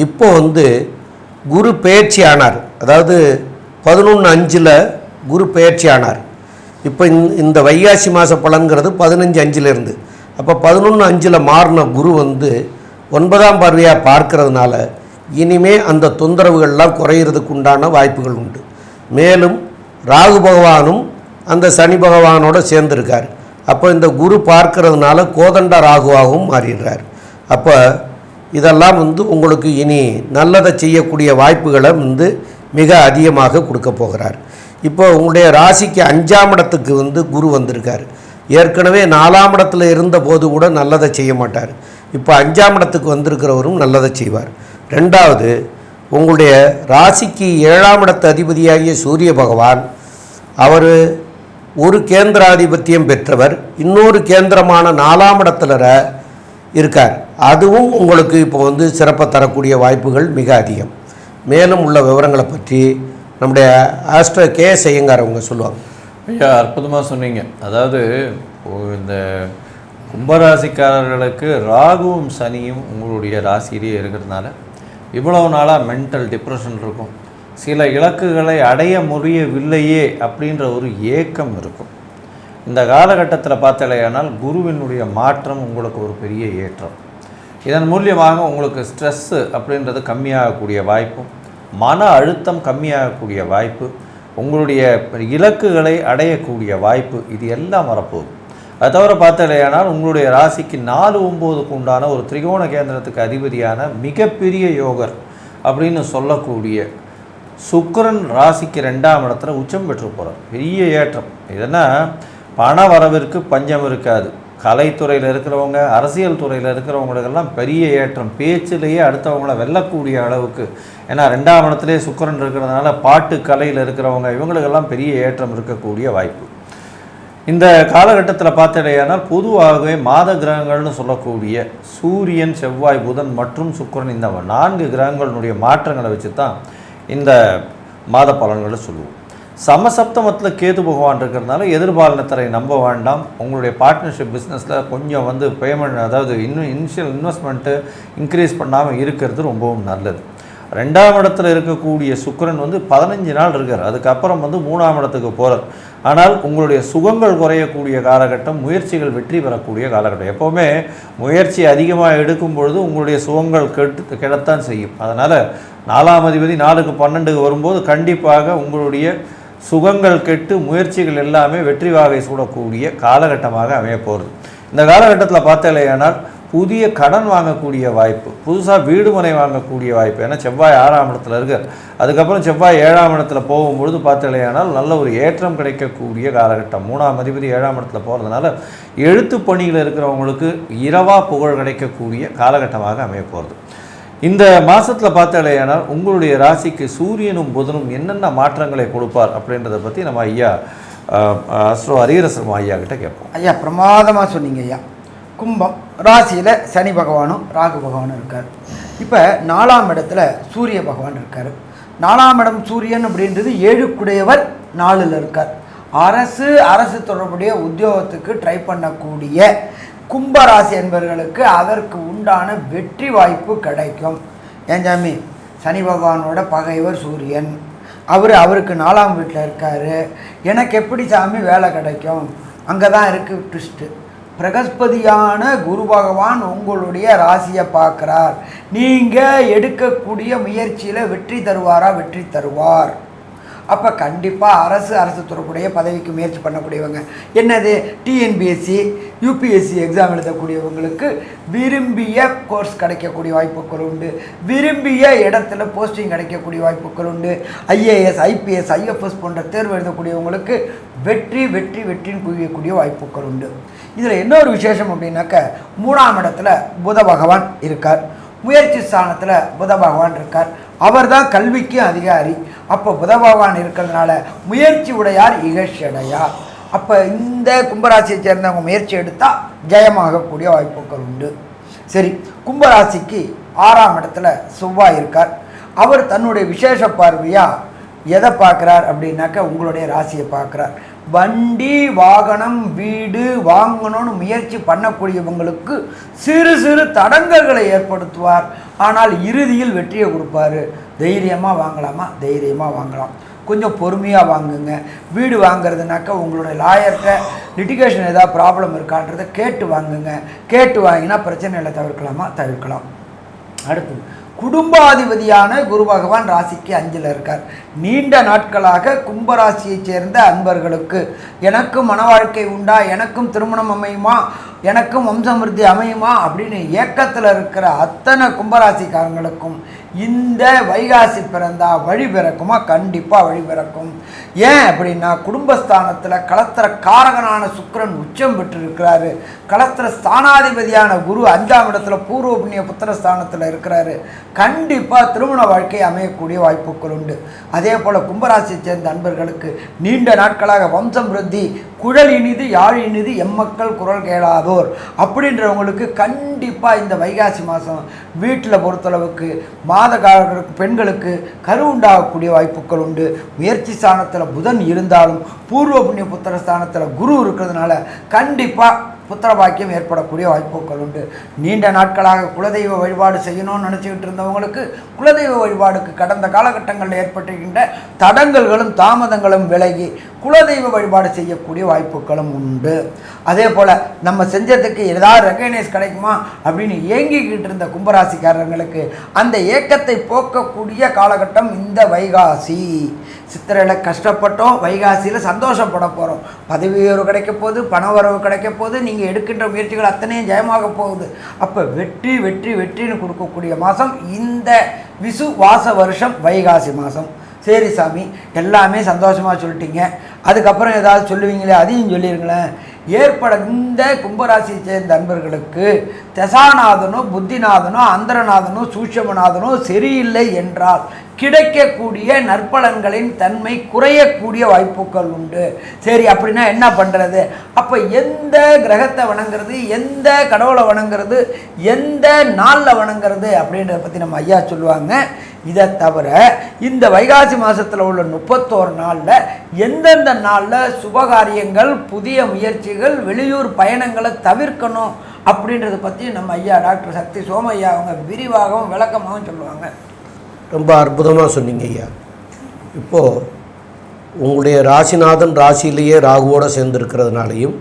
இப்போ வந்து குரு பெயர்ச்சி ஆனார். அதாவது 11/5 குரு பெயர்ச்சி ஆனார். இப்போ இந்த வைகாசி மாத பலன்கிறது 15/5 அப்போ 11/5 மாறின குரு வந்து 9ஆம் பார்வையாக பார்க்கறதுனால இனிமே அந்த தொந்தரவுகள்லாம் குறையிறதுக்கு உண்டான வாய்ப்புகள் உண்டு. மேலும் ராகு பகவானும் அந்த சனி பகவானோட சேர்ந்துருக்கார். அப்போ இந்த குரு பார்க்கறதுனால கோதண்ட ராகுவாகவும் மாறிடுறார். அப்போ இதெல்லாம் வந்து உங்களுக்கு இனி நல்லதை செய்யக்கூடிய வாய்ப்புகளை வந்து மிக அதிகமாக கொடுக்க போகிறார். இப்போ உங்களுடைய ராசிக்கு 5ஆம் இடத்துக்கு வந்து குரு வந்திருக்கார். ஏற்கனவே 4ஆம் இடத்துல இருந்தபோது கூட நல்லதை செய்ய மாட்டார். இப்போ 5ஆம் இடத்துக்கு வந்திருக்கிறவரும் நல்லதை செய்வார். ரெண்டாவது, உங்களுடைய ராசிக்கு 7ஆம் இடத்து அதிபதியாகிய சூரிய பகவான் அவர் ஒரு கேந்திராதிபத்தியம் பெற்றவர், இன்னொரு கேந்திரமான 4ஆம் இடத்துல இருக்கார். அதுவும் உங்களுக்கு இப்போ வந்து சிறப்பை தரக்கூடிய வாய்ப்புகள் மிக அதிகம். மேலும் உள்ள விவரங்களை பற்றி நம்முடைய ஆஸ்ட்ரோ KS ஐயங்கார் அவங்க சொல்லுவாங்க. ஐயா, அற்புதமாக சொன்னீங்க. அதாவது இந்த கும்பராசிக்காரர்களுக்கு ராகுவும் சனியும் உங்களுடைய ராசியிலேயே இருக்கிறதுனால இவ்வளவு நாளாக மென்டல் டிப்ரெஷன் இருக்கும். சில இலக்குகளை அடைய முடியவில்லையே அப்படின்ற ஒரு ஏக்கம் இருக்கும். இந்த காலகட்டத்தில் பார்த்தாலேயானால் குருவினுடைய மாற்றம் உங்களுக்கு ஒரு பெரிய ஏற்றம். இதன் மூலியமாக உங்களுக்கு ஸ்ட்ரெஸ்ஸு அப்படின்றது கம்மியாகக்கூடிய வாய்ப்பும், மன அழுத்தம் கம்மியாகக்கூடிய வாய்ப்பு, உங்களுடைய இலக்குகளை அடையக்கூடிய வாய்ப்பு, இது எல்லாம் வரப்போகுது. அது தவிர பார்த்தாலேயானால் உங்களுடைய ராசிக்கு 4-9க்கு உண்டான ஒரு திரிகோண கேந்திரத்துக்கு அதிபதியான மிகப்பெரிய யோகர் அப்படின்னு சொல்லக்கூடிய சுக்கிரன் ராசிக்கு 2ஆம் இடத்துல உச்சம் பெற்று போகிறார். பெரிய ஏற்றம். இதனா பண வரவிற்கு பஞ்சம் இருக்காது. கலைத்துறையில் இருக்கிறவங்க, அரசியல் துறையில் இருக்கிறவங்களுக்கெல்லாம் பெரிய ஏற்றம், பேச்சிலேயே அடுத்தவங்களை வெல்லக்கூடிய அளவுக்கு. ஏன்னா 2ஆம் இடத்துலேயே சுக்கிரன் இருக்கிறதுனால பாட்டு கலையில் இருக்கிறவங்க இவங்களுக்கெல்லாம் பெரிய ஏற்றம் இருக்கக்கூடிய வாய்ப்பு. இந்த காலகட்டத்தில் பார்த்தடையானால் பொதுவாகவே மாத கிரகங்கள்னு சொல்லக்கூடிய சூரியன், செவ்வாய், புதன் மற்றும் சுக்கிரன் இந்த 4 கிரகங்களுடைய மாற்றங்களை வச்சு தான் இந்த மாத பலன்களை சொல்லுவோம். சமசப்தமத்தில் கேது பகவான் இருக்கிறதுனால எதிர்பாலினத்தரை நம்ப வேண்டாம். உங்களுடைய பார்ட்னர்ஷிப் பிஸ்னஸில் கொஞ்சம் பேமெண்ட், அதாவது இன்னும் இனிஷியல் இன்வெஸ்ட்மெண்ட்டு இன்க்ரீஸ் பண்ணாமல் இருக்கிறது ரொம்பவும் நல்லது. 2ஆம் இடத்துல இருக்கக்கூடிய சுக்கிரன் 15 நாள் இருக்கார். அதுக்கப்புறம் 3ஆம் இடத்துக்கு போகிறார். ஆனால் உங்களுடைய சுகங்கள் குறையக்கூடிய காலகட்டம், முயற்சிகள் வெற்றி பெறக்கூடிய காலகட்டம். எப்போவுமே முயற்சி அதிகமாக எடுக்கும் பொழுது உங்களுடைய சுகங்கள் கெடத்தான் செய்யும். அதனால் 4ஆம் அதிபதி 4க்கு 12க்கு வரும்போது கண்டிப்பாக உங்களுடைய சுகங்கள் கெட்டு முயற்சிகள் எல்லாமே வெற்றி வாகை சூடக்கூடிய காலகட்டமாக அமைய போகிறது. இந்த காலகட்டத்தில் பார்த்தலையானால் புதிய கடன் வாங்கக்கூடிய வாய்ப்பு, புதுசாக வீடு மனை வாங்கக்கூடிய வாய்ப்பு. ஏன்னா செவ்வாய் 6ஆம் இடத்துல இருக்கார். அதுக்கப்புறம் செவ்வாய் 7ஆம் இடத்துல போகும்பொழுது பார்த்தலையானால் நல்ல ஒரு ஏற்றம் கிடைக்கக்கூடிய காலகட்டம். 3ஆம் அதிபதி 7ஆம் இடத்துல போகிறதுனால எழுத்து பணியில் இருக்கிறவங்களுக்கு இரவா புகழ் கிடைக்கக்கூடிய காலகட்டமாக அமைய போகிறது. இந்த மாதத்தில் பார்த்தலையானால் உங்களுடைய ராசிக்கு சூரியனும் புதனும் என்னென்ன மாற்றங்களை கொடுப்பார் அப்படின்றத பற்றி நம்ம ஐயா அஸ்ட்ரோ ஹரிஹரசர்மா ஐயா கிட்ட கேட்போம். ஐயா பிரமாதமாக சொன்னீங்க ஐயா. கும்பம் ராசியில் சனி பகவானும் ராகு பகவானும் இருக்கார். இப்போ 4ஆம் இடத்துல சூரிய பகவான் இருக்கார். 4ஆம் இடம் சூரியன் அப்படின்றது 7க்குடையவர் 4ல் இருக்கார். அரசு தொடர்புடைய உத்தியோகத்துக்கு ட்ரை பண்ணக்கூடிய கும்பராசி என்பவர்களுக்கு அதற்கு உண்டான வெற்றி வாய்ப்பு கிடைக்கும். ஏன் சாமி, சனி பகவானோட பகைவர் சூரியன், அவருக்கு 4ஆம் வீட்டில் இருக்கார். எனக்கு எப்படி சாமி வேலை கிடைக்கும்? அங்கே தான் இருக்குது ட்விஸ்ட்டு. பிரகஸ்பதியான குரு பகவான் உங்களுடைய ராசியை பார்க்குறார். நீங்கள் எடுக்கக்கூடிய முயற்சியில் வெற்றி தருவாரா? வெற்றி தருவார். அப்போ கண்டிப்பாக அரசு தொடர்புடைய பதவிக்கு முயற்சி பண்ணக்கூடியவங்க, என்னது டிஎன்பிஎஸ்சி, யூபிஎஸ்சி எக்ஸாம் எழுதக்கூடியவங்களுக்கு விரும்பிய கோர்ஸ் கிடைக்கக்கூடிய வாய்ப்புகள் உண்டு. விரும்பிய இடத்துல போஸ்டிங் கிடைக்கக்கூடிய வாய்ப்புகள் உண்டு. ஐஏஎஸ், ஐபிஎஸ், ஐஎஃப்எஸ் போன்ற தேர்வு எழுதக்கூடியவங்களுக்கு வெற்றின்னு குவியக்கூடிய வாய்ப்புகள் உண்டு. இதில் இன்னொரு விசேஷம் அப்படின்னாக்க 3ஆம் இடத்துல புத பகவான் இருக்கார். முயற்சி ஸ்தானத்தில் புத பகவான் இருக்கார். அவர் தான் கல்விக்கு அதிகாரி. அப்போ புத பகவான் இருக்கிறதுனால முயற்சி உடையார் இகழ்ச்சியடையார். அப்போ இந்த கும்பராசியை சேர்ந்தவங்க முயற்சி எடுத்தால் ஜெயமாகக்கூடிய வாய்ப்புகள் உண்டு. சரி, கும்பராசிக்கு 6ஆம் இடத்துல செவ்வாய் இருக்கார். அவர் தன்னுடைய விசேஷ பார்வையாக எதை பார்க்குறார் அப்படின்னாக்க உங்களுடைய ராசியை பார்க்குறார். வண்டி, வாகனம், வீடு வாங்கணும்னு முயற்சி பண்ணக்கூடியவங்களுக்கு சிறு தடங்கல்களை ஏற்படுத்துவார். ஆனால் இறுதியில் வெற்றியை கொடுப்பார். தைரியமாக வாங்கலாமா? தைரியமாக வாங்கலாம். கொஞ்சம் பொறுமையாக வாங்குங்க. வீடு வாங்குறதுனாக்கா உங்களுடைய லாயர்கிட்ட லிட்டிகேஷன் ஏதாவது ப்ராப்ளம் இருக்கான்றதை கேட்டு வாங்குங்க. கேட்டு வாங்கினா பிரச்சனைகளை தவிர்க்கலாமா? தவிர்க்கலாம். அடுத்து குடும்பாதிபதியான குரு பகவான் ராசிக்கு 5ல் இருக்கார். நீண்ட நாட்களாக கும்பராசியை சேர்ந்த அன்பர்களுக்கு எனக்கும் மன வாழ்க்கை உண்டா, எனக்கும் திருமணம் அமையுமா, எனக்கும் வம்சமிருத்தி அமையுமா அப்படின்னு ஏக்கத்தில் இருக்கிற அத்தனை கும்பராசிக்காரங்களுக்கும் இந்த வைகாசி பிறந்தா வழி பிறக்குமா? கண்டிப்பாக வழி பிறக்கும். ஏன் அப்படின்னா குடும்பஸ்தானத்தில் கலத்திர காரகனான சுக்கிரன் உச்சம் பெற்றிருக்கிறாரு. கலத்திர ஸ்தானாதிபதியான குரு 5ஆம் இடத்துல பூர்வ புண்ணிய புத்திரஸ்தானத்தில் இருக்கிறாரு. கண்டிப்பாக திருமண வாழ்க்கை அமையக்கூடிய வாய்ப்புகள் உண்டு. அதே போல் கும்பராசியை சேர்ந்த அன்பர்களுக்கு நீண்ட நாட்களாக வம்சம் விருத்தி, குழல் இனிது யாழ் இனிது எம்மக்கள் குரல் கேளாதோர் அப்படின்றவங்களுக்கு கண்டிப்பாக இந்த வைகாசி மாதம் வீட்டில் பொறுத்தளவுக்கு மாதக்காரர்களுக்கு பெண்களுக்கு கரு உண்டாகக்கூடிய வாய்ப்புகள் உண்டு. முயற்சி ஸ்தானத்தில் புதன் இருந்தாலும் பூர்வ புண்ணிய புத்திர ஸ்தானத்தில் குரு இருக்கிறதுனால கண்டிப்பாக புத்திர பாக்கியம் ஏற்படக்கூடிய வாய்ப்புகள் உண்டு. நீண்ட நாட்களாக குலதெய்வ வழிபாடு செய்யணும்னு நினச்சிக்கிட்டு இருந்தவங்களுக்கு குலதெய்வ வழிபாடுக்கு கடந்த காலகட்டங்களில் ஏற்பட்டிருக்கின்ற தடங்கல்களும் தாமதங்களும் விலகி குலதெய்வ வழிபாடு செய்யக்கூடிய வாய்ப்புகளும் உண்டு. அதே போல் நம்ம செஞ்சதுக்கு ஏதாவது ரெகனைஸ் கிடைக்குமா அப்படின்னு ஏங்கிக்கிட்டு இருந்த கும்பராசிக்காரர்களுக்கு அந்த ஏக்கத்தை போக்கக்கூடிய காலகட்டம் இந்த வைகாசி. சித்திரையில் கஷ்டப்பட்டோம், வைகாசியில் சந்தோஷப்பட போகிறோம். பதவி உயர்வு கிடைக்க போகுது, பண வரவு கிடைக்க போகுது, நீங்கள் எடுக்கின்ற முயற்சிகள் அத்தனையும் ஜெயமாக போகுது. அப்போ வெற்றின்னு கொடுக்கக்கூடிய மாதம் இந்த விசு வாச வருஷம் வைகாசி மாதம். சரி சாமி, எல்லாமே சந்தோஷமாக சொல்லிட்டீங்க, அதுக்கப்புறம் ஏதாவது சொல்லுவீங்களே, அதையும் சொல்லிடுங்களேன். ஏற்பட இந்த கும்பராசியை சேர்ந்த அன்பர்களுக்கு தசாநாதனோ புத்திநாதனோ அந்தரநாதனோ சூட்சமநாதனோ சரியில்லை என்றால் கிடைக்கக்கூடிய நற்பலன்களின் தன்மை குறையக்கூடிய வாய்ப்புகள் உண்டு. சரி, அப்படின்னா என்ன பண்ணுறது? அப்போ எந்த கிரகத்தை வணங்குறது, எந்த கடவுளை வணங்குறது, எந்த நாளில் வணங்குறது அப்படின்றத பற்றி நம்ம ஐயா சொல்லுவாங்க. இதை தவிர இந்த வைகாசி மாதத்தில் உள்ள 31 நாளில் எந்தெந்த நாளில் சுபகாரியங்கள், புதிய முயற்சிகள், வெளியூர் பயணங்களை தவிர்க்கணும் அப்படின்றத பற்றி நம்ம ஐயா டாக்டர் சக்தி சோமையா அவங்க விரிவாகவும் விளக்கமாகவும் சொல்லுவாங்க. ரொம்ப அற்புதமாக சொன்னீங்க ஐயா. இப்போது உங்களுடைய ராசிநாதன் ராசியிலேயே ராகுவோடு சேர்ந்துருக்கிறதுனாலையும்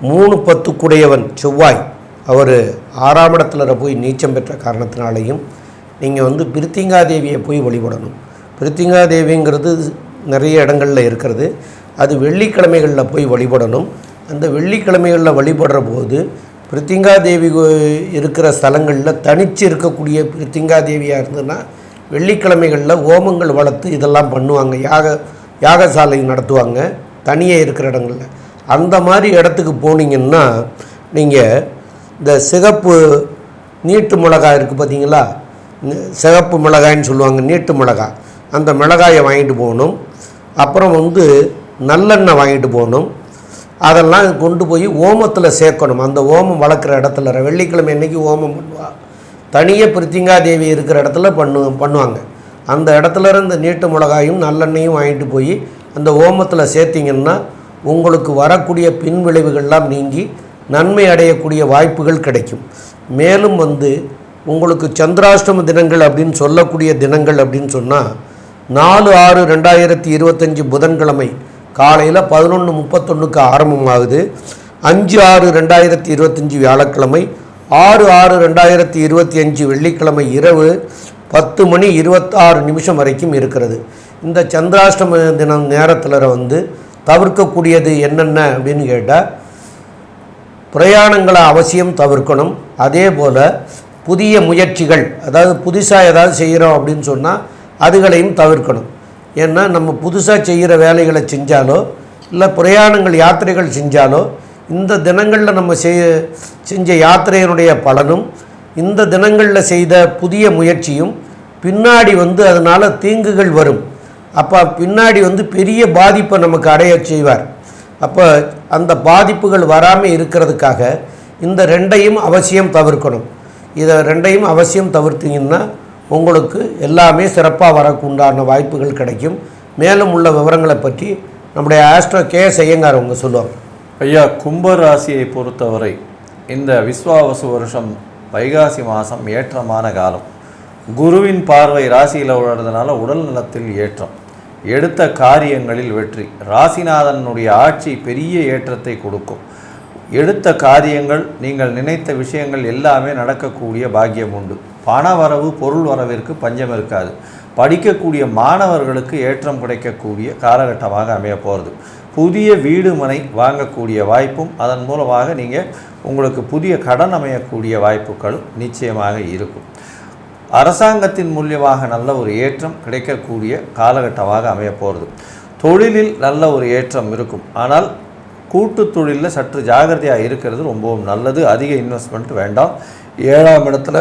3-10 செவ்வாய் அவர் 6ஆம் இடத்துல போய் நீச்சம் பெற்ற காரணத்தினாலையும் நீங்கள் வந்து பிரித்திங்காதேவியை போய் வழிபடணும். பிரித்திங்காதேவிங்கிறது நிறைய இடங்களில் இருக்கிறது. அது வெள்ளிக்கிழமைகளில் போய் வழிபடணும். அந்த வெள்ளிக்கிழமைகளில் வழிபடுற போது பிரித்திங்காதேவி இருக்கிற ஸ்தலங்களில் தனித்து இருக்கக்கூடிய பிரித்திங்காதேவியாக இருந்ததுன்னா வெள்ளிக்கிழமைகளில் ஹோமங்கள் வளர்த்து இதெல்லாம் பண்ணுவாங்க. யாகசாலை நடத்துவாங்க தனியே இருக்கிற இடங்களில். அந்த மாதிரி இடத்துக்கு போனீங்கன்னா நீங்கள் இந்த சிகப்பு நீட்டு மிளகாய் இருக்குது பார்த்தீங்களா, சிகப்பு மிளகாய்ன்னு சொல்லுவாங்க, நீட்டு மிளகாய், அந்த மிளகாயை வாங்கிட்டு போகணும். அப்புறம் வந்து நல்லெண்ணெய் வாங்கிட்டு போகணும். அதெல்லாம் கொண்டு போய் ஓமத்தில் சேர்க்கணும். அந்த ஓமம் வளர்க்குற இடத்துல வெள்ளிக்கிழமை அன்றைக்கி ஓமம் பண்ணுவா. தனியே பிரித்திங்காதேவி இருக்கிற இடத்துல பண்ணுவாங்க. அந்த இடத்துல இருந்து நீட்டு மிளகாயும் நல்லெண்ணையும் வாங்கிட்டு போய் அந்த ஓமத்தில் சேர்த்திங்கன்னா உங்களுக்கு வரக்கூடிய பின் விளைவுகள்லாம் நீங்கி நன்மை அடையக்கூடிய வாய்ப்புகள் கிடைக்கும். மேலும் வந்து உங்களுக்கு சந்திராஷ்டம தினங்கள் அப்படின்னு சொல்லக்கூடிய தினங்கள் அப்படின்னு சொன்னால் 4/6/2025 புதன்கிழமை காலையில் 11:31 ஆரம்பமாகுது. 5/6/2025 வியாழக்கிழமை, 6/6/2025 வெள்ளிக்கிழமை இரவு 10:26 வரைக்கும் இருக்கிறது. இந்த சந்திராஷ்டம தினம் நேரத்தில் வந்து தவிர்க்கக்கூடியது என்னென்ன அப்படின்னு கேட்டால், பிரயாணங்களை அவசியம் தவிர்க்கணும். அதே போல் புதிய முயற்சிகள், அதாவது புதுசாக ஏதாவது செய்கிறோம் அப்படின்னு சொன்னால் அதுகளையும் தவிர்க்கணும். ஏன்னா நம்ம புதுசாக செய்கிற வேலைகளை செஞ்சாலோ இல்லை பிரயாணங்கள் யாத்திரைகள் செஞ்சாலோ இந்த தினங்களில் நம்ம செஞ்ச யாத்திரையினுடைய பலனும் இந்த தினங்களில் செய்த புதிய முயற்சியும் பின்னாடி வந்து அதனால் தீங்குகள் வரும். அப்போ பின்னாடி வந்து பெரிய பாதிப்பை நமக்கு அடைய செய்வார். அப்போ அந்த பாதிப்புகள் வராமல் இருக்கிறதுக்காக இந்த ரெண்டையும் அவசியம் தவிர்க்கணும். இதை ரெண்டையும் அவசியம் தவிர்த்திங்கன்னா உங்களுக்கு எல்லாமே சிறப்பாக வரக்குண்டான வாய்ப்புகள் கிடைக்கும். மேலும் உள்ள விவரங்களை பற்றி நம்முடைய ஆஸ்ட்ரோ கேஎஸ் ஐயங்கார் அவங்க சொல்லுவாங்க. ஐயா, கும்பராசியை பொறுத்தவரை இந்த விஸ்வாவசு வருஷம் வைகாசி மாதம் ஏற்றமான காலம். குருவின் பார்வை ராசியில் விழுறதுனால உடல் நலத்தில் ஏற்றம், எடுத்த காரியங்களில் வெற்றி, ராசிநாதனுடைய ஆட்சி பெரிய ஏற்றத்தை கொடுக்கும். எடுத்த காரியங்கள், நீங்கள் நினைத்த விஷயங்கள் எல்லாமே நடக்கக்கூடிய பாக்கியம் உண்டு. பண வரவு, பொருள் வரவிற்கு பஞ்சம் இருக்காது. படிக்கக்கூடிய மாணவர்களுக்கு ஏற்றம் கிடைக்கக்கூடிய காலகட்டமாக அமைய போகிறது. புதிய வீடு மனை வாங்கக்கூடிய வாய்ப்பும் அதன் மூலமாக நீங்கள் உங்களுக்கு புதிய கடன் அமையக்கூடிய வாய்ப்புகளும் நிச்சயமாக இருக்கும். அரசாங்கத்தின் மூலியமாக நல்ல ஒரு ஏற்றம் கிடைக்கக்கூடிய காலகட்டமாக அமைய போகிறது. தொழிலில் நல்ல ஒரு ஏற்றம் இருக்கும். ஆனால் கூட்டு தொழிலில் சற்று ஜாகிரதையாக இருக்கிறது ரொம்பவும் நல்லது. அதிக இன்வெஸ்ட்மெண்ட் வேண்டாம். 7ஆம் இடத்துல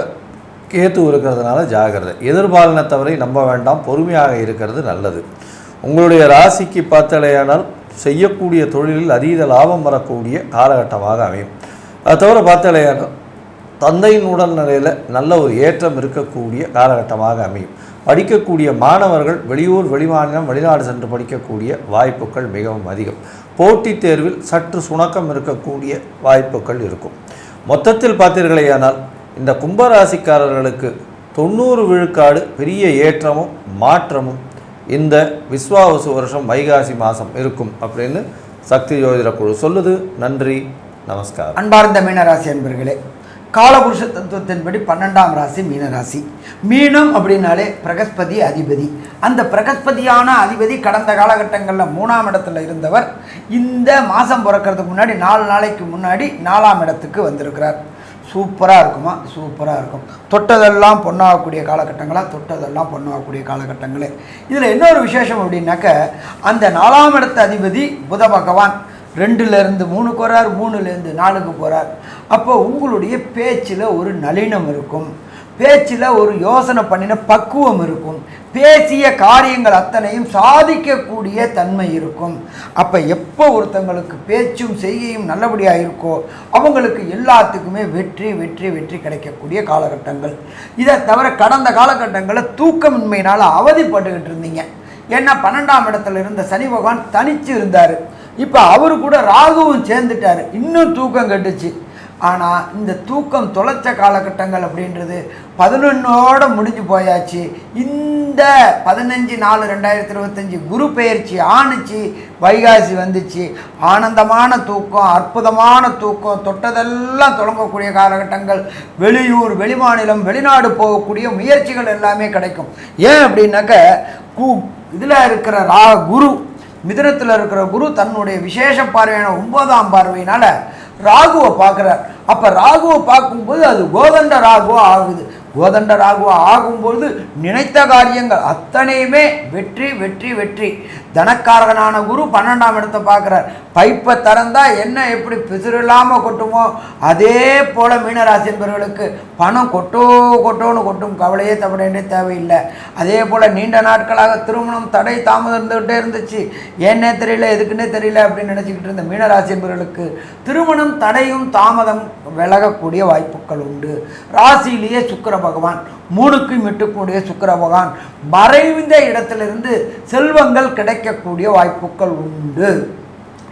கேத்து இருக்கிறதுனால ஜாகிரதை. எதிர்பாலினத்தவரை நம்ப வேண்டாம். பொறுமையாக இருக்கிறது நல்லது. உங்களுடைய ராசிக்கு பார்த்தாலேயானால் செய்யக்கூடிய தொழிலில் அதீத லாபம் வரக்கூடிய காலகட்டமாக அமையும். அது தவிர பார்த்தாலேயானால் தந்தையின் உடல்நிலையில் நல்ல ஒரு ஏற்றம் இருக்கக்கூடிய காலகட்டமாக அமையும். படிக்கக்கூடிய மாணவர்கள் வெளியூர், வெளிமாநிலம், வெளிநாடு சென்று படிக்கக்கூடிய வாய்ப்புகள் மிகவும் அதிகம். போட்டித் தேர்வில் சற்று சுணக்கம் இருக்கக்கூடிய வாய்ப்புகள் இருக்கும். மொத்தத்தில் பார்த்தீர்களேயானால் இந்த கும்பராசிக்காரர்களுக்கு 90 விழுக்காடு பெரிய ஏற்றமும் மாற்றமும் இந்த விஸ்வாவசு வருஷம் வைகாசி மாதம் இருக்கும் அப்படின்னு சக்தி ஜோதிட குழு சொல்லுது. நன்றி, நமஸ்காரம். அன்பார்ந்த மீனராசி அன்பர்களே, காலபுருஷ தத்துவத்தின்படி 12ஆம் ராசி மீனராசி. மீனம் அப்படின்னாலே பிரகஸ்பதி அதிபதி. அந்த பிரகஸ்பதியான அதிபதி கடந்த காலகட்டங்களில் 3ஆம் இடத்துல இருந்தவர் இந்த மாதம் பிறக்கிறதுக்கு முன்னாடி 4 நாளைக்கு முன்னாடி 4ஆம் இடத்துக்கு வந்திருக்கிறார். சூப்பராக இருக்குமா? சூப்பராக இருக்கும். தொட்டதெல்லாம் பொண்ணாகக்கூடிய காலகட்டங்களாக, தொட்டதெல்லாம் பொண்ணாகக்கூடிய காலகட்டங்களே. இதில் இன்னொரு விசேஷம் அப்படின்னாக்க, அந்த 4ஆம் இடத்து அதிபதி புத பகவான் 2லேருந்து 3க்கு வரார், 3லேருந்து 4க்கு போகிறார். அப்போ உங்களுடைய பேச்சில் ஒரு நளினம் இருக்கும், பேச்சில் ஒரு யோசனை பண்ணின பக்குவம் இருக்கும், பேசிய காரியங்கள் அத்தனையும் சாதிக்கக்கூடிய தன்மை இருக்கும். அப்போ எப்போ ஒருத்தங்களுக்கு பேச்சும் செய்கையும் நல்லபடியாக இருக்கோ அவங்களுக்கு எல்லாத்துக்குமே வெற்றி வெற்றி வெற்றி கிடைக்கக்கூடிய காலகட்டங்கள். இதை தவிர கடந்த காலகட்டங்களில் தூக்கமின்மையினால் அவதிப்பட்டுக்கிட்டு இருந்தீங்க. ஏன்னா 12ஆம் இடத்துல இருந்த சனி பகவான் தனிச்சு இருந்தார். இப்போ அவரு கூட ராகுவும் சேர்ந்துட்டார், இன்னும் தூக்கம் கட்டுச்சு. ஆனால் இந்த தூக்கம் தொலைச்ச காலகட்டங்கள் அப்படின்றது 11ஓட முடிஞ்சு போயாச்சு. இந்த 15/4/2025 குரு பெயர்ச்சி ஆணுச்சு, வைகாசி வந்துச்சு. ஆனந்தமான தூக்கம், அற்புதமான தூக்கம், தொட்டதெல்லாம் தொடங்கக்கூடிய காலகட்டங்கள். வெளியூர், வெளிமாநிலம், வெளிநாடு போகக்கூடிய முயற்சிகள் எல்லாமே கிடைக்கும். ஏன் அப்படின்னாக்க இதில் இருக்கிற குரு, மிதுனத்தில் இருக்கிற குரு தன்னுடைய விசேஷ பார்வையான 9ஆம் பார்வையினால் ராகுவை பார்க்குறார். அப்போ ராகுவை பார்க்கும்போது அது கோதண்ட ராகுவா ஆகுது. கோதண்ட ராகுவா ஆகும்போது நினைத்த காரியங்கள் அத்தனையுமே வெற்றி வெற்றி வெற்றி. தனக்காரகனான குரு 12ஆம் இடத்தை பார்க்குறார். பைப்பை திறந்தா என்ன எப்படி பிசுறு இல்லாமல் கொட்டுமோ அதே போல் மீனராசி என்பவர்களுக்கு பணம் கொட்டோன்னு கொட்டும், கவலையே தவிர தேவையில்லை. அதே போல் நீண்ட நாட்களாக திருமணம் தடை தாமதம் இருந்துகிட்டே இருந்துச்சு, ஏன்னே தெரியல எதுக்குன்னே தெரியல அப்படின்னு நினச்சிக்கிட்டு இருந்த மீனராசி என்பவர்களுக்கு திருமணம் தடையும் தாமதம் விலகக்கூடிய வாய்ப்புகள் உண்டு. ராசியிலேயே சுக்கிர பகவான், 3க்கும் 8க்குடைய சுக்கிர பகவான் மறைந்த இடத்திலிருந்து செல்வங்கள் கிடைக்கக்கூடிய வாய்ப்புகள் உண்டு.